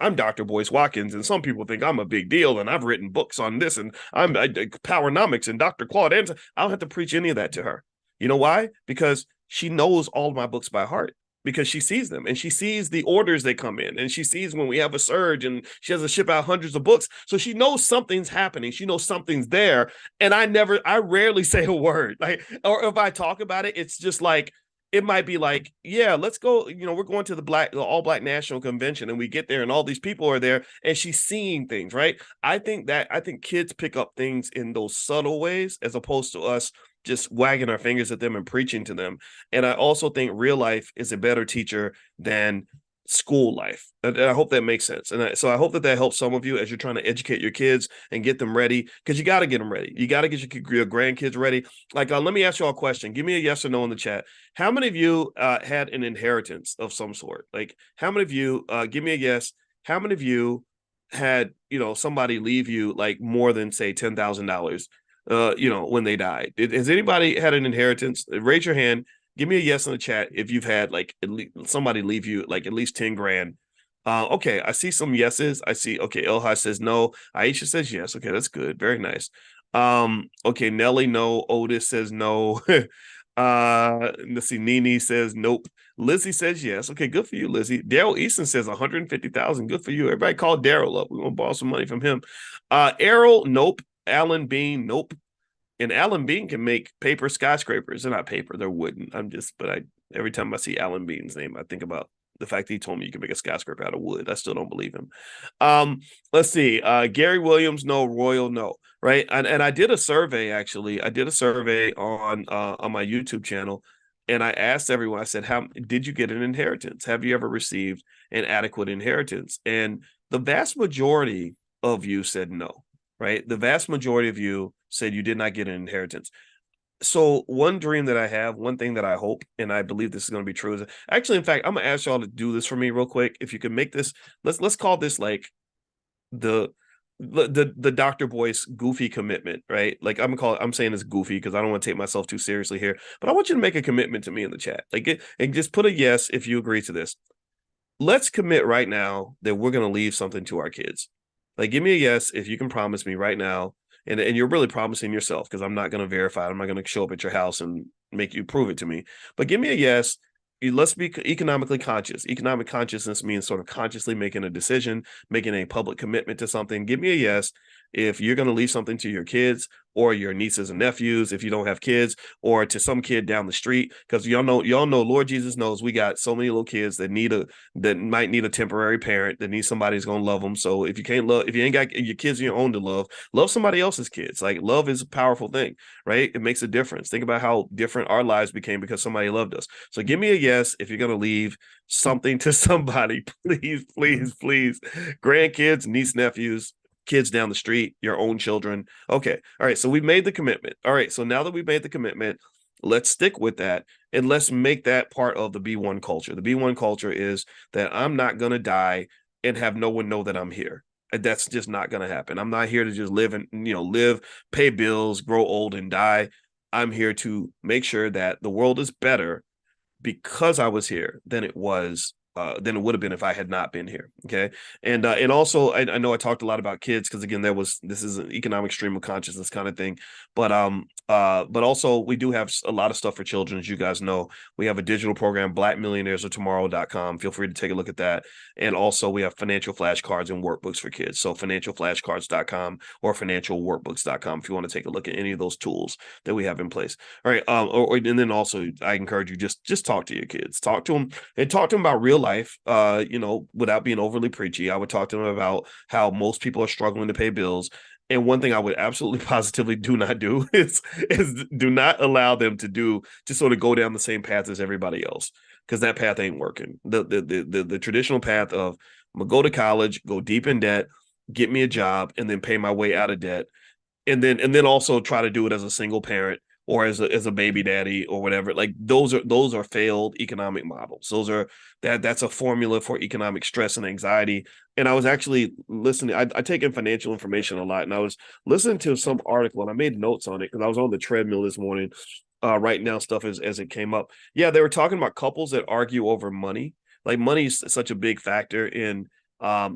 I'm Dr. Boyce Watkins, and some people think I'm a big deal, and I've written books on this, and I'm Powernomics and Dr. Claude Anderson. I don't have to preach any of that to her. You know why? Because she knows all of my books by heart, because she sees them and she sees the orders that come in, and she sees when we have a surge and she has to ship out hundreds of books. So she knows something's happening. She knows something's there. And I rarely say a word, like, or if I talk about it, it's just like, it might be like, yeah, let's go. We're going to the All Black National Convention, and we get there and all these people are there, and she's seeing things, right? I think kids pick up things in those subtle ways as opposed to us just wagging our fingers at them and preaching to them. And I also think real life is a better teacher than school life. And I hope that makes sense. And so I hope that helps some of you as you're trying to educate your kids and get them ready, because you got to get them ready. You got to get your grandkids ready. Like, let me ask you all a question. Give me a yes or no in the chat. How many of you had an inheritance of some sort? Like, how many of you, give me a yes. How many of you had, somebody leave you like more than, say, $10,000 when they died? Has anybody had an inheritance? Raise your hand. Give me a yes in the chat if you've had like at least somebody leave you like at least 10 grand. Okay, I see some yeses. I see. Okay, Elha says no. Aisha says yes. Okay, that's good. Very nice. Okay, Nelly, no. Otis says no. Let's see. Nene says nope. Lizzie says yes. Okay, good for you, Lizzie. Daryl Easton says 150,000. Good for you. Everybody call Daryl up. We're gonna borrow some money from him. Errol, nope. Alan Bean, nope. And Alan Bean can make paper skyscrapers. They're not paper, they're wooden. Every time I see Alan Bean's name, I think about the fact that he told me you can make a skyscraper out of wood. I still don't believe him. Let's see. Gary Williams, no. Royal, no. Right. And I did a survey, actually. I did a survey on my YouTube channel. And I asked everyone, I said, how did you get an inheritance? Have you ever received an adequate inheritance? And the vast majority of you said no. Right. The vast majority of you said you did not get an inheritance. So one dream that I have, one thing that I hope, and I believe this is going to be true, is actually, in fact, I'm gonna ask y'all to do this for me real quick. If you can make this, let's call this like the the Dr. Boyce goofy commitment, right? Like I'm saying it's goofy because I don't want to take myself too seriously here, but I want you to make a commitment to me in the chat. And just put a yes if you agree to this. Let's commit right now that we're going to leave something to our kids. Like, give me a yes if you can promise me right now, and you're really promising yourself because I'm not going to verify it. I'm not going to show up at your house and make you prove it to me. But give me a yes. Let's be economically conscious. Economic consciousness means sort of consciously making a decision, making a public commitment to something. Give me a yes if you're going to leave something to your kids or your nieces and nephews if you don't have kids, or to some kid down the street, because y'all know Lord Jesus knows we got so many little kids that might need a temporary parent, that need somebody who's gonna love them. So if you ain't got your kids of your own to love somebody else's kids. Like, love is a powerful thing, right? It makes a difference. Think about how different our lives became because somebody loved us. So give me a yes if you're gonna leave something to somebody. Please, please, please. Grandkids, niece, nephews, kids down the street, your own children. Okay. All right. So we've made the commitment. All right. So now that we've made the commitment, let's stick with that and let's make that part of the B1 culture. The B1 culture is that I'm not going to die and have no one know that I'm here. That's just not going to happen. I'm not here to just live, pay bills, grow old and die. I'm here to make sure that the world is better because I was here than it would have been if I had not been here. Okay. And also I know I talked a lot about kids because again, this is an economic stream of consciousness kind of thing. But also we do have a lot of stuff for children. As you guys know, we have a digital program, blackmillionairesoftomorrow.com. Feel free to take a look at that. And also we have financial flashcards and workbooks for kids. So financialflashcards.com or financialworkbooks.com if you want to take a look at any of those tools that we have in place. All right. And then also I encourage you, just talk to your kids, talk to them about real life, without being overly preachy. I would talk to them about how most people are struggling to pay bills. And one thing I would absolutely positively do not do is do not allow them to sort of go down the same path as everybody else, because that path ain't working. The traditional path of I'm gonna go to college, go deep in debt, get me a job, and then pay my way out of debt, and then also try to do it as a single parent or as a baby daddy or whatever. Like, those are failed economic models. That's a formula for economic stress and anxiety. And I was actually listening. I take in financial information a lot, and I was listening to some article, and I made notes on it because I was on the treadmill this morning, writing down stuff as it came up. Yeah, they were talking about couples that argue over money. Like, money is such a big factor in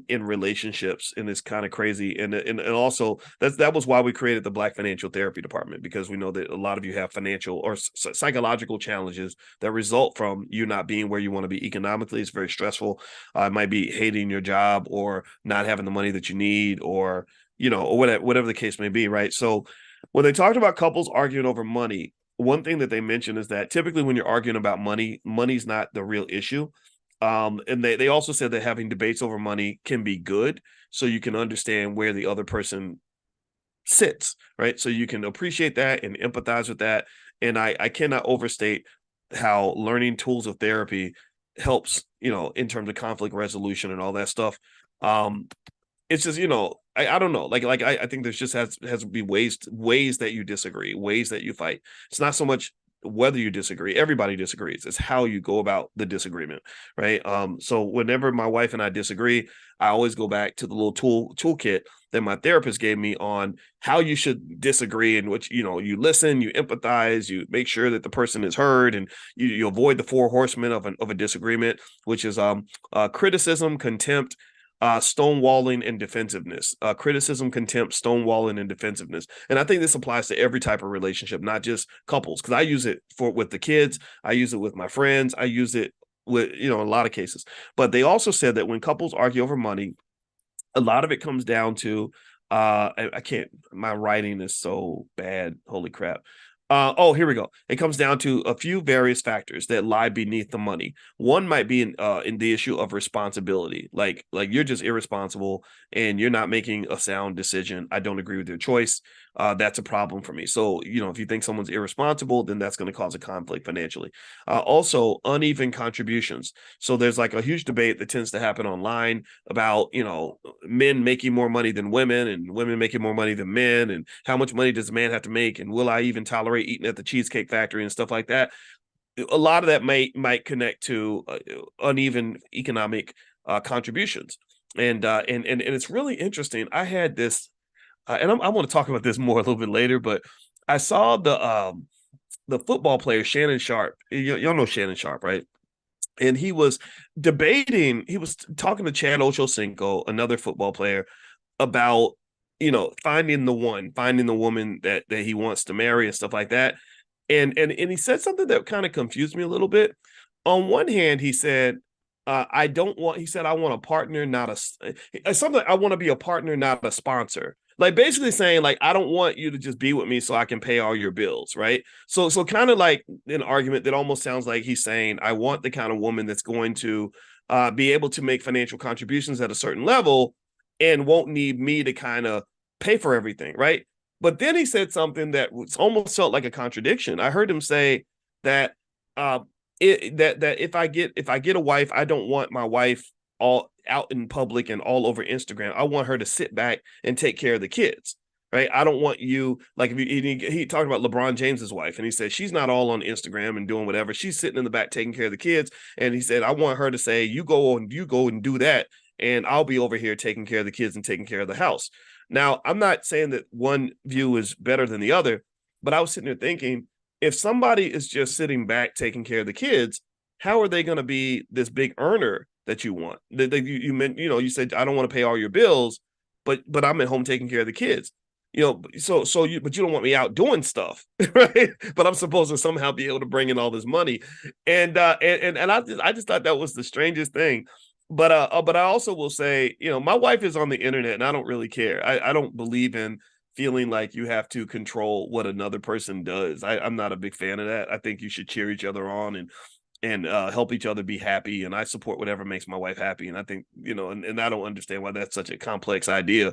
relationships, and it's kind of crazy. And also that was why we created the Black Financial Therapy Department, because we know that a lot of you have financial or psychological challenges that result from you not being where you want to be economically. It's very stressful. It might be hating your job or not having the money that you need, or or whatever the case may be, right? So when they talked about couples arguing over money, one thing that they mentioned is that typically when you're arguing about money, money's not the real issue. And they also said that having debates over money can be good, so you can understand where the other person sits, right? So you can appreciate that and empathize with that. And I cannot overstate how learning tools of therapy helps, in terms of conflict resolution and all that stuff. It's just, I don't know, I think there's just has to be ways that you disagree, ways that you fight. It's not so much whether you disagree. Everybody disagrees. It's how you go about the disagreement, right? So whenever my wife and I disagree, I always go back to the little toolkit that my therapist gave me on how you should disagree, in which you listen, you empathize, you make sure that the person is heard, and you avoid the four horsemen of a disagreement, which is criticism, contempt, stonewalling, and defensiveness. Criticism, contempt, stonewalling, and defensiveness. And I think this applies to every type of relationship, not just couples, because I use it with the kids, I use it with my friends, I use it with a lot of cases. But they also said that when couples argue over money, a lot of it comes down to I can't, my writing is so bad, holy crap. Here we go. It comes down to a few various factors that lie beneath the money. One might be in the issue of responsibility. Like you're just irresponsible and you're not making a sound decision. I don't agree with your choice. That's a problem for me. So, if you think someone's irresponsible, then that's going to cause a conflict financially. Also, uneven contributions. So there's like a huge debate that tends to happen online about, men making more money than women and women making more money than men, and how much money does a man have to make, and will I even tolerate salary eating at the Cheesecake Factory and stuff like that. A lot of that might connect to uneven economic contributions. And it's really interesting. I had this, and I want to talk about this more a little bit later, but I saw the football player Shannon Sharp. Y'all know Shannon Sharp, right? And he was talking to Chad Ochocinco, another football player, about finding the woman that he wants to marry and stuff like that. And he said something that kind of confused me a little bit. On one hand, he said, I want a partner, not something. I want to be a partner, not a sponsor. Like basically saying like, I don't want you to just be with me so I can pay all your bills. Right. So kind of like an argument that almost sounds like he's saying, I want the kind of woman that's going to be able to make financial contributions at a certain level and won't need me to kind of pay for everything. Right. But then he said something that almost felt like a contradiction. I heard him say that that if I get a wife, I don't want my wife all out in public and all over Instagram. I want her to sit back and take care of the kids. Right. I don't want you like he talked about LeBron James's wife, and he said she's not all on Instagram and doing whatever. She's sitting in the back taking care of the kids. And he said, I want her to say, you go and do that. And I'll be over here taking care of the kids and taking care of the house. Now, I'm not saying that one view is better than the other, but I was sitting there thinking, if somebody is just sitting back taking care of the kids, how are they going to be this big earner that you want? You meant, you said, I don't want to pay all your bills, but I'm at home taking care of the kids. But you don't want me out doing stuff, right? But I'm supposed to somehow be able to bring in all this money, and I just thought that was the strangest thing. But I also will say, my wife is on the internet, and I don't really care. I don't believe in feeling like you have to control what another person does. I'm not a big fan of that. I think you should cheer each other on and help each other be happy. And I support whatever makes my wife happy. And I think, and I don't understand why that's such a complex idea.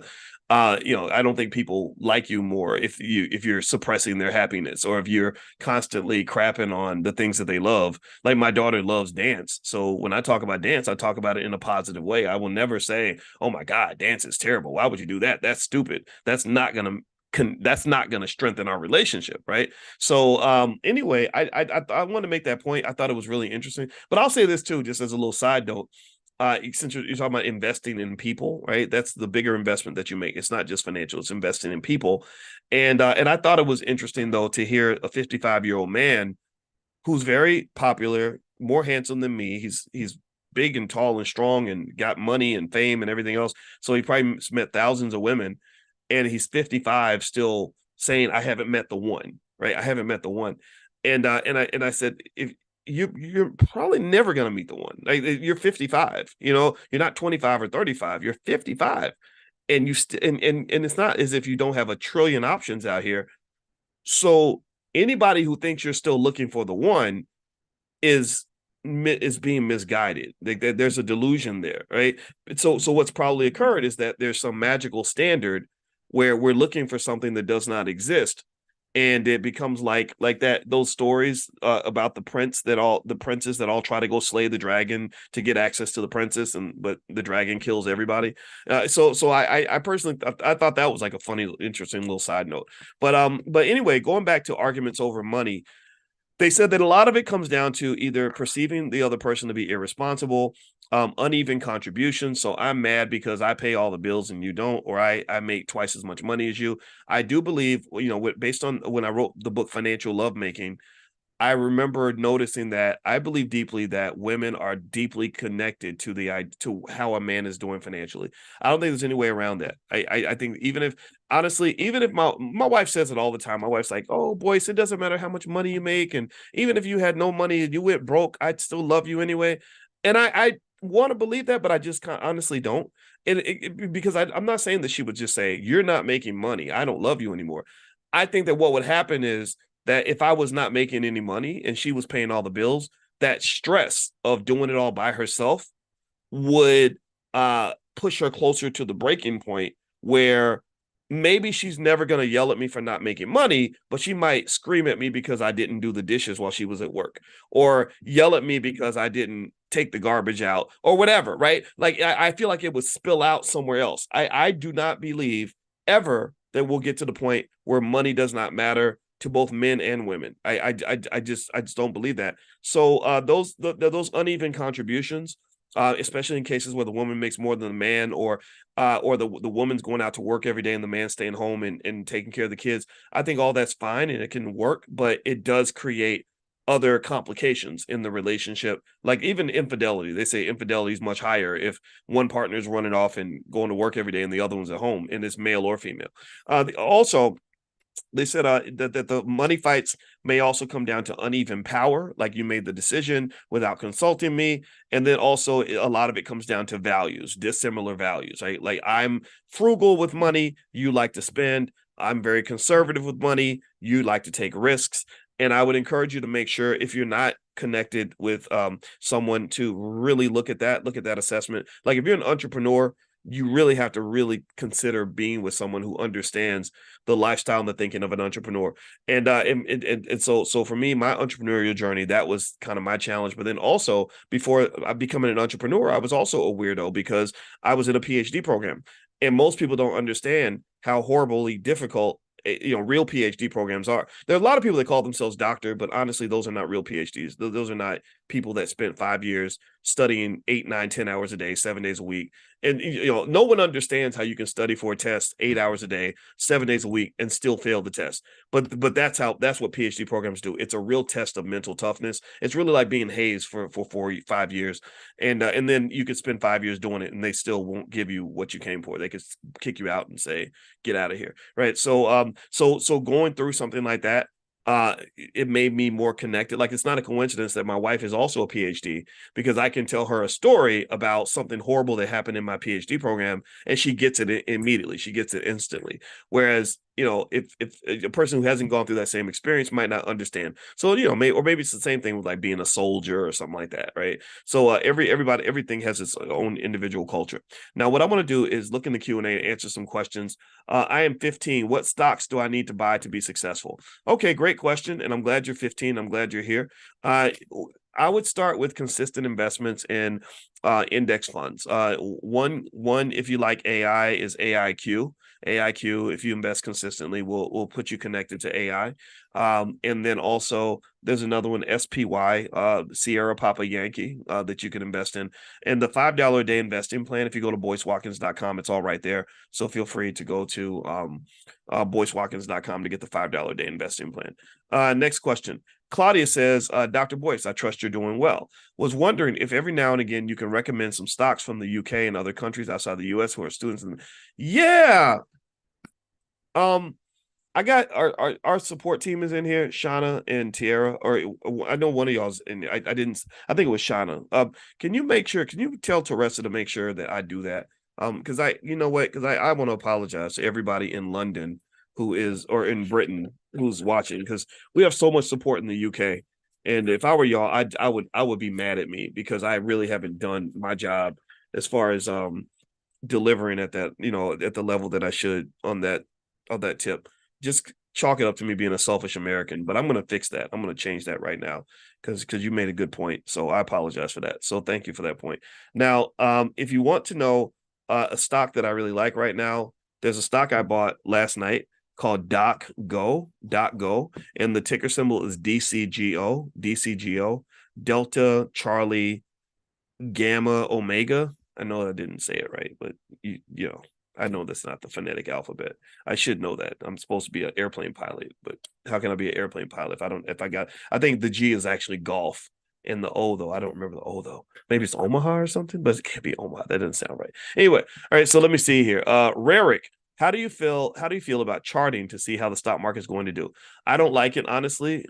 I don't think people like you more if you're suppressing their happiness, or if you're constantly crapping on the things that they love. Like my daughter loves dance. So when I talk about dance, I talk about it in a positive way. I will never say, oh my God, dance is terrible. Why would you do that? That's stupid. That's not going to strengthen our relationship, right? So anyway, I want to make that point. I thought it was really interesting, but I'll say this too, just as a little side note. Since you're talking about investing in people, right? That's the bigger investment that you make. It's not just financial; it's investing in people. And I thought it was interesting though to hear a 55-year-old man who's very popular, more handsome than me. He's big and tall and strong and got money and fame and everything else. So he probably met thousands of women. And he's 55 still saying, I haven't met the one, right? I haven't met the one. And I said, if you're probably never going to meet the one. Like, you're 55, you're not 25 or 35, you're 55. And and it's not as if you don't have a trillion options out here. So anybody who thinks you're still looking for the one is being misguided. There's a delusion there, right? So what's probably occurred is that there's some magical standard where we're looking for something that does not exist, and it becomes like those stories about the princes that all try to go slay the dragon to get access to the princess, but the dragon kills everybody. So I personally I thought that was like a funny, interesting little side note. But anyway, going back to arguments over money, they said that a lot of it comes down to either perceiving the other person to be irresponsible, uneven contributions. So I'm mad because I pay all the bills and you don't, or I make twice as much money as you. I do believe, based on when I wrote the book Financial Lovemaking, I remember noticing that I believe deeply that women are deeply connected to how a man is doing financially. I don't think there's any way around that. I think even if my wife says it all the time, my wife's like, oh, Boyce, it doesn't matter how much money you make. And even if you had no money and you went broke, I'd still love you anyway. And I want to believe that, but I just honestly don't. Because I'm not saying that she would just say, you're not making money, I don't love you anymore. I think that what would happen is that if I was not making any money and she was paying all the bills, that stress of doing it all by herself would push her closer to the breaking point where maybe she's never going to yell at me for not making money, but she might scream at me because I didn't do the dishes while she was at work, or yell at me because I didn't take the garbage out, or whatever, right? Like, I feel like it would spill out somewhere else. I do not believe ever that we'll get to the point where money does not matter to both men and women. I just don't believe that. So those uneven contributions, especially in cases where the woman makes more than the man, or the woman's going out to work every day and the man staying home and taking care of the kids. I think all that's fine and it can work, but it does create other complications in the relationship, like even infidelity. They say infidelity is much higher if one partner is running off and going to work every day and the other one's at home, and it's male or female. Also, they said that the money fights may also come down to uneven power, like you made the decision without consulting me. And then also a lot of it comes down to values, dissimilar values, right? Like I'm frugal with money, you like to spend. I'm very conservative with money, you like to take risks. And I would encourage you to make sure, if you're not connected with someone, to really look at that assessment. Like if you're an entrepreneur, you really have to really consider being with someone who understands the lifestyle and the thinking of an entrepreneur. And so for me, my entrepreneurial journey, that was kind of my challenge. But then also, before becoming an entrepreneur, I was also a weirdo because I was in a PhD program, and most people don't understand how horribly difficult real PhD programs are. There are a lot of people that call themselves doctor, but honestly, those are not real PhDs. Those are not people that spent 5 years studying 8, 9, 10 hours a day, 7 days a week. And no one understands how you can study for a test 8 hours a day, 7 days a week, and still fail the test. But that's what PhD programs do. It's a real test of mental toughness. It's really like being hazed for 4 5 years, and then you could spend 5 years doing it, and they still won't give you what you came for. They could kick you out and say, "Get out of here." Right? So going through something like that, it made me more connected. Like, it's not a coincidence that my wife is also a PhD, because I can tell her a story about something horrible that happened in my PhD program, and she gets it immediately. She gets it instantly. Whereas, if a person who hasn't gone through that same experience might not understand. So, maybe it's the same thing with like being a soldier or something like that, right? So everything has its own individual culture. Now, what I want to do is look in the Q&A and answer some questions. I am 15. What stocks do I need to buy to be successful? Okay, great question. And I'm glad you're 15. I'm glad you're here. I would start with consistent investments in index funds. One, if you like AI, is AIQ. AIQ, if you invest consistently, will put you connected to AI. And then also there's another one, SPY, Sierra Papa Yankee, that you can invest in. And the $5 a day investing plan, if you go to boycewatkins.com, it's all right there. So feel free to go to boycewatkins.com to get the $5 a day investing plan. Next question. Claudia says, Dr. Boyce, I trust you're doing well. Was wondering if every now and again you can recommend some stocks from the UK and other countries outside the US who are students. Yeah. I got our support team is in here, Shauna and Tiara, or I know one of y'all's in. I think it was Shauna. Can you tell Teresa to make sure that I do that? Because I want to apologize to everybody in London or in Britain who's watching, because we have so much support in the UK. And if I were y'all, I would be mad at me because I really haven't done my job as far as delivering at that, at the level that I should on that tip. Just chalk it up to me being a selfish American, but I'm going to fix that. I'm going to change that right now because you made a good point. So I apologize for that. So thank you for that point. Now, if you want to know a stock that I really like right now, there's a stock I bought last night called DocGo, and the ticker symbol is DCGO, Delta Charlie Gamma Omega. I know I didn't say it right, but I know that's not the phonetic alphabet. I should know that. I'm supposed to be an airplane pilot, but how can I be an airplane pilot I think the G is actually golf, and the O, though, I don't remember the O, though. Maybe it's Omaha or something, but it can't be Omaha. That doesn't sound right. Anyway, all right, so let me see here. Rarick, how do you feel about charting to see how the stock market is going to do? I don't like it, honestly.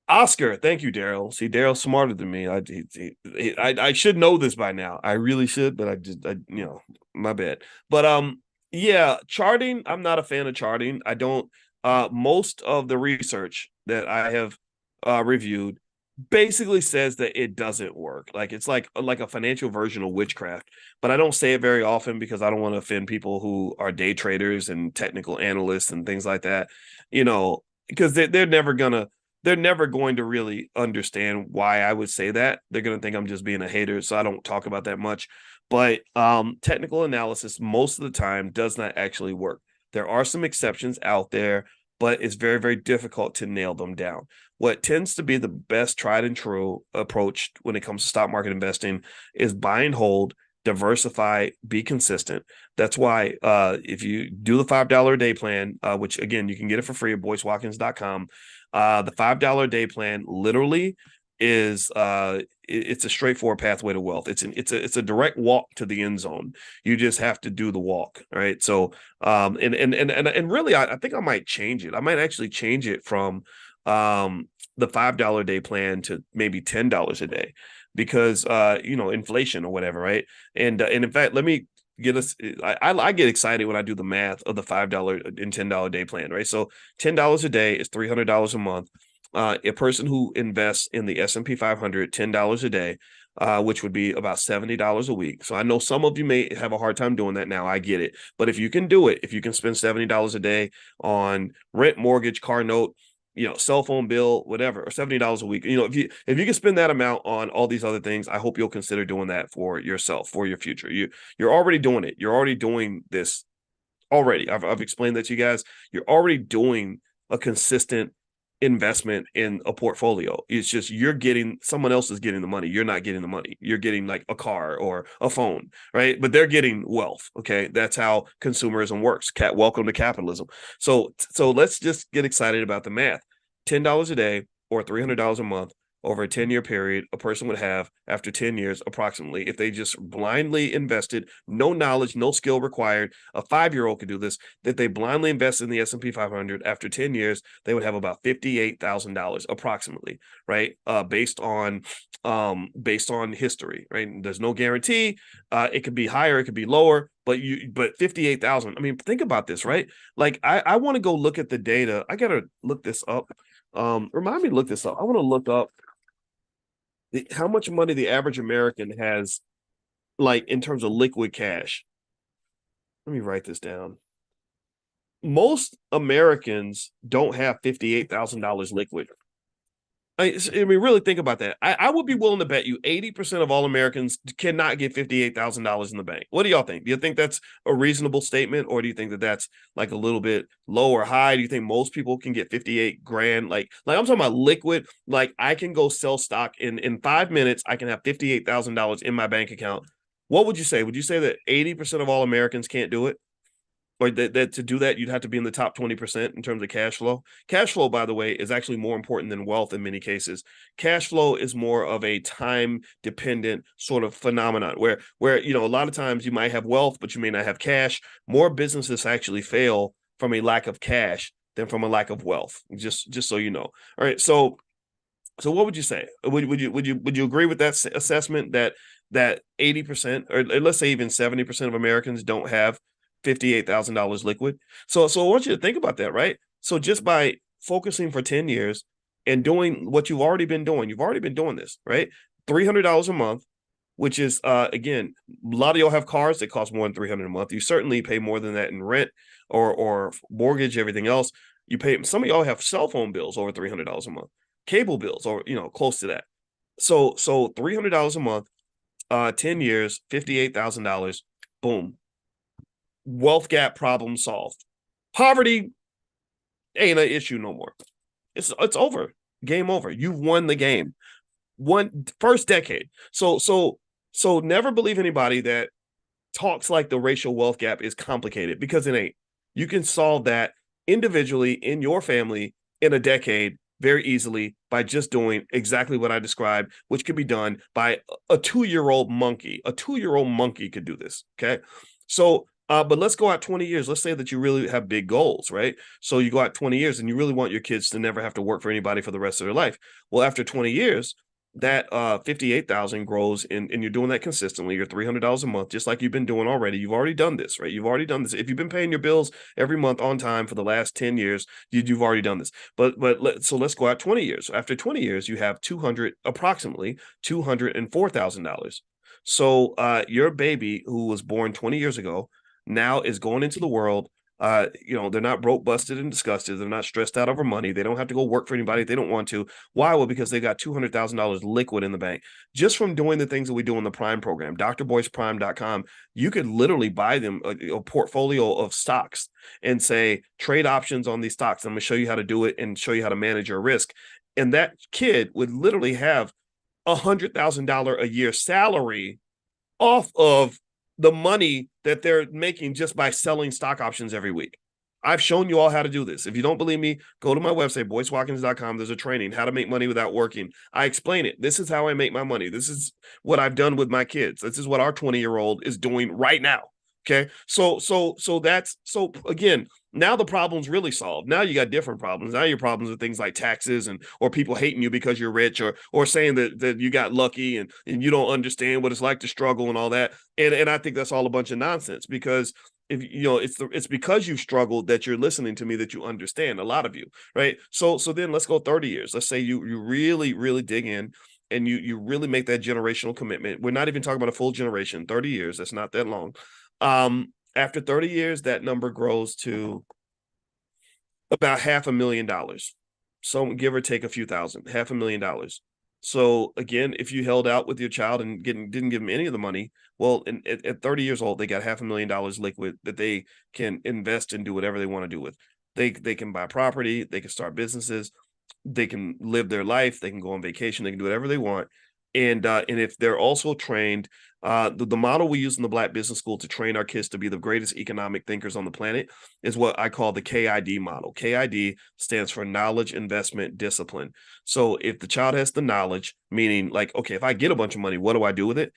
Oscar, thank you, Daryl. See, Daryl's smarter than me. I should know this by now. I really should, but my bad. But yeah, charting. I'm not a fan of charting. I don't. Most of the research that I have reviewed basically says that it doesn't work. Like, it's like a financial version of witchcraft. But I don't say it very often because I don't want to offend people who are day traders and technical analysts and things like that. Because they're never going to really understand why I would say that. They're going to think I'm just being a hater, so I don't talk about that much. But technical analysis most of the time does not actually work. There are some exceptions out there, but it's very, very difficult to nail them down. What tends to be the best tried and true approach when it comes to stock market investing is buy and hold, diversify, be consistent. That's why if you do the $5 a day plan, which again, you can get it for free at boycewatkins.com, the $5 a day plan literally is it's a straightforward pathway to wealth. It's a direct walk to the end zone. You just have to do the walk, right? So and really I think I might change it. I might actually change it from the $5 a day plan to maybe $10 a day because inflation or whatever, right? And in fact, let me get us. I get excited when I do the math of the $5 and $10 a day plan, right? So $10 a day is $300 a month. A person who invests in the S&P 500, $10 a day, which would be about $70 a week. So I know some of you may have a hard time doing that now. I get it. But if you can do it, if you can spend $70 a day on rent, mortgage, car note, cell phone bill, whatever, or $70 a week, if you can spend that amount on all these other things, I hope you'll consider doing that for yourself, for your future. You're already doing it. You're already doing this already. I've explained that to you guys. You're already doing a consistent investment in a portfolio. It's just someone else is getting the money. You're not getting the money. You're getting like a car or a phone, right? But they're getting wealth. Okay, that's how consumerism works. Welcome to capitalism. So let's just get excited about the math. $10 a day or $300 a month over a 10-year period, a person would have after 10 years, approximately, if they just blindly invested, no knowledge, no skill required. A 5-year-old could do this. That they blindly invest in the S&P 500 after 10 years, they would have about $58,000 approximately, right? Based on history, right? There's no guarantee. It could be higher, it could be lower, but 58,000. I mean, think about this, right? Like I want to go look at the data. I gotta look this up. Remind me to look this up. I want to look up how much money the average American has, like in terms of liquid cash. Let me write this down. Most Americans don't have $58,000 liquid. I mean, really think about that. I would be willing to bet you 80% of all Americans cannot get $58,000 in the bank. What do y'all think? Do you think that's a reasonable statement, or do you think that that's like a little bit low or high? Do you think most people can get 58 grand? Like I'm talking about liquid. Like I can go sell stock in 5 minutes. I can have $58,000 in my bank account. What would you say? Would you say that 80% of all Americans can't do it? Or that to do that, you'd have to be in the top 20% in terms of cash flow. Cash flow, by the way, is actually more important than wealth in many cases. Cash flow is more of a time-dependent sort of phenomenon where a lot of times you might have wealth, but you may not have cash. More businesses actually fail from a lack of cash than from a lack of wealth. Just so you know. All right, so what would you say? Would you agree with that assessment that 80% or let's say even 70% of Americans don't have $58,000 liquid? So I want you to think about that, right? So just by focusing for 10 years and doing what you've already been doing this, right? $300 a month, which is again, a lot of y'all have cars that cost more than $300 a month. You certainly pay more than that in rent or mortgage, everything else. You pay. Some of y'all have cell phone bills over $300 a month, cable bills or close to that. So $300 a month, 10 years, $58,000, boom. Wealth gap problem solved. Poverty ain't an issue no more. It's over. Game over. You've won the game. First decade. So never believe anybody that talks like the racial wealth gap is complicated, because it ain't. You can solve that individually in your family in a decade very easily by just doing exactly what I described, which could be done by a 2-year-old monkey. A 2-year-old monkey could do this. Okay. So but let's go out 20 years. Let's say that you really have big goals, right? So you go out 20 years and you really want your kids to never have to work for anybody for the rest of their life. Well, after 20 years, that 58,000 grows and you're doing that consistently. You're $300 a month, just like you've been doing already. You've already done this, right? You've already done this. If you've been paying your bills every month on time for the last 10 years, you've already done this. So let's go out 20 years. After 20 years, you have approximately $204,000. So your baby who was born 20 years ago now is going into the world They're not broke, busted, and disgusted. They're not stressed out over money. They don't have to go work for anybody if they don't want to. Why? Well, because they got $200,000 liquid in the bank just from doing the things that we do in the Prime program, drboyceprime.com. You could literally buy them a portfolio of stocks and say trade options on these stocks. I'm going to show you how to do it and show you how to manage your risk. And that kid would literally have $100,000 a year salary off of the money that they're making just by selling stock options every week. I've shown you all how to do this. If you don't believe me, go to my website, boycewatkins.com. There's a training, how to make money without working. I explain it. This is how I make my money. This is what I've done with my kids. This is what our 20-year-old is doing right now. Okay. So again, now the problem's really solved. Now you got different problems. Now your problems are things like taxes or people hating you because you're rich or saying that you got lucky and you don't understand what it's like to struggle and all that. And I think that's all a bunch of nonsense, because if it's because you've struggled that you're listening to me, that you understand, a lot of you, right? So then let's go 30 years. Let's say you really, really dig in and you really make that generational commitment. We're not even talking about a full generation, 30 years. That's not that long. After 30 years, that number grows to about $500,000. So give or take a few thousand, $500,000. So again, if you held out with your child and didn't give them any of the money, well, at 30 years old, they got $500,000 liquid that they can invest and do whatever they want to do with. They can buy property, they can start businesses, they can live their life, they can go on vacation, they can do whatever they want. And if they're also trained, the model we use in the Black Business School to train our kids to be the greatest economic thinkers on the planet is what I call the KID model. KID stands for knowledge, investment, discipline. So if the child has the knowledge, meaning like, okay, if I get a bunch of money, what do I do with it?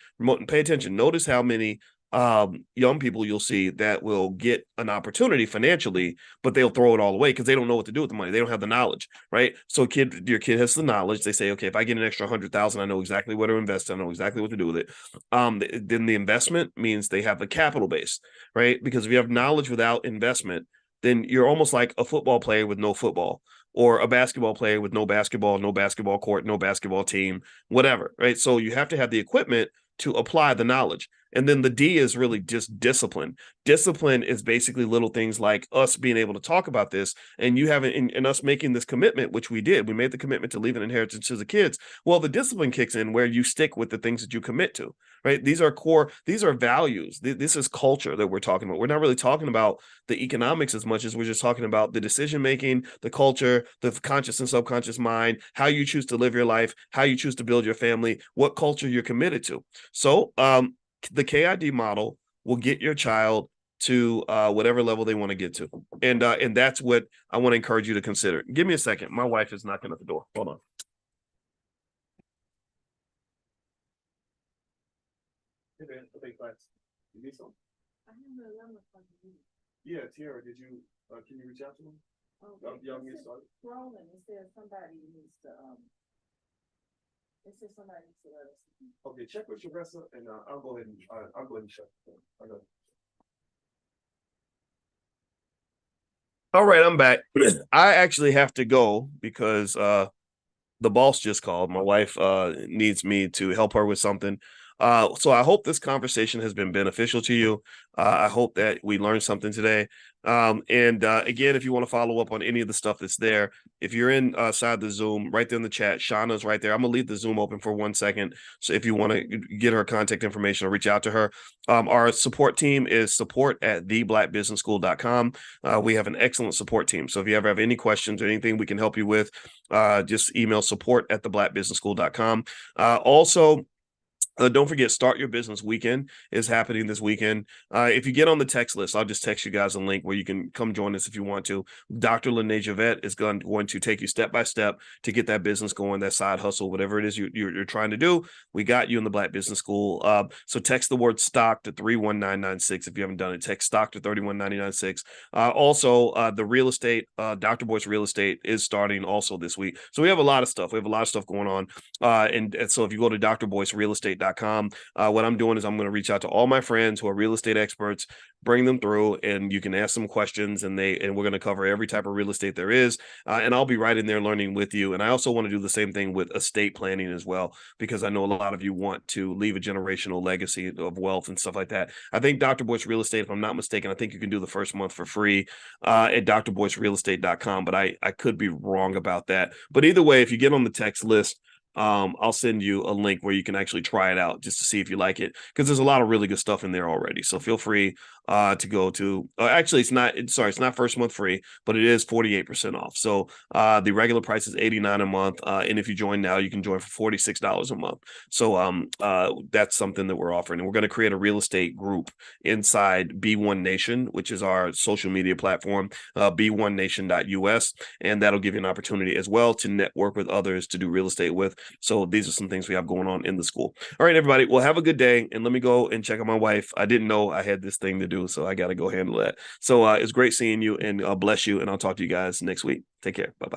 Pay attention. Notice how many young people you'll see that will get an opportunity financially, but they'll throw it all away because they don't know what to do with the money. They don't have the knowledge, right? So your kid has the knowledge. They say, okay, if I get an extra 100,000, I know exactly what to invest. I know exactly what to do with it. Then the investment means they have the capital base, right? Because if you have knowledge without investment, then you're almost like a football player with no football, or a basketball player with no basketball court, no basketball team, whatever, right? So you have to have the equipment to apply the knowledge. And then the D is really just discipline. Discipline is basically little things like us being able to talk about this and you haven't, and us making this commitment, which we did. We made the commitment to leave an inheritance to the kids. Well, the discipline kicks in where you stick with the things that you commit to, right? These are core, these are values. This is culture that we're talking about. We're not really talking about the economics as much as we're just talking about the decision making, the culture, the conscious and subconscious mind, how you choose to live your life, how you choose to build your family, what culture you're committed to. So the KID model will get your child to whatever level they want to get to. And that's what I want to encourage you to consider. Give me a second. My wife is knocking at the door. Hold on. Hey, man, you need some? I have no number from you. Yeah, Tiara, can you reach out to them? Okay. Y'all get started? Scrolling, it says somebody needs to, let us. Okay, check with Teresa, and I'll go ahead and check. All right, I'm back. I actually have to go because the boss just called. My wife needs me to help her with something. So I hope this conversation has been beneficial to you. I hope that we learned something today. And again, if you want to follow up on any of the stuff that's there, if you're inside the Zoom, right there in the chat, Shauna's right there. I'm gonna leave the Zoom open for 1 second. So if you want to get her contact information or reach out to her, our support team is support@theblackbusinessschool.com. We have an excellent support team. So if you ever have any questions or anything we can help you with, just email support@theblackbusinessschool.com. Also, don't forget, Start Your Business Weekend is happening this weekend. If you get on the text list, I'll just text you guys a link where you can come join us if you want to. Dr. Lene Javette is going to take you step by step to get that business going, that side hustle, whatever it is you're trying to do. We got you in the Black Business School. So text the word stock to 31996 if you haven't done it. Text stock to 31996. Also, the real estate, Dr. Boyce Real Estate is starting also this week. So we have a lot of stuff. We have a lot of stuff going on. And so if you go to drboycerealestate.com, realestate.com. What I'm doing is I'm going to reach out to all my friends who are real estate experts, bring them through, and you can ask them questions, and we're going to cover every type of real estate there is. And I'll be right in there learning with you. And I also want to do the same thing with estate planning as well, because I know a lot of you want to leave a generational legacy of wealth and stuff like that. I think Dr. Boyce Real Estate, if I'm not mistaken, I think you can do the first month for free at drboycerealestate.com, but I could be wrong about that. But either way, if you get on the text list, I'll send you a link where you can actually try it out just to see if you like it, because there's a lot of really good stuff in there already. So feel free to go to, actually, it's not first month free, but it is 48% off. So the regular price is $89 a month. And if you join now, you can join for $46 a month. So that's something that we're offering. And we're going to create a real estate group inside B1 Nation, which is our social media platform, b1nation.us. And that'll give you an opportunity as well to network with others to do real estate with. So these are some things we have going on in the school. All right, everybody. Well, have a good day. And let me go and check on my wife. I didn't know I had this thing to do, so I got to go handle that. So it's great seeing you, and bless you. And I'll talk to you guys next week. Take care. Bye-bye.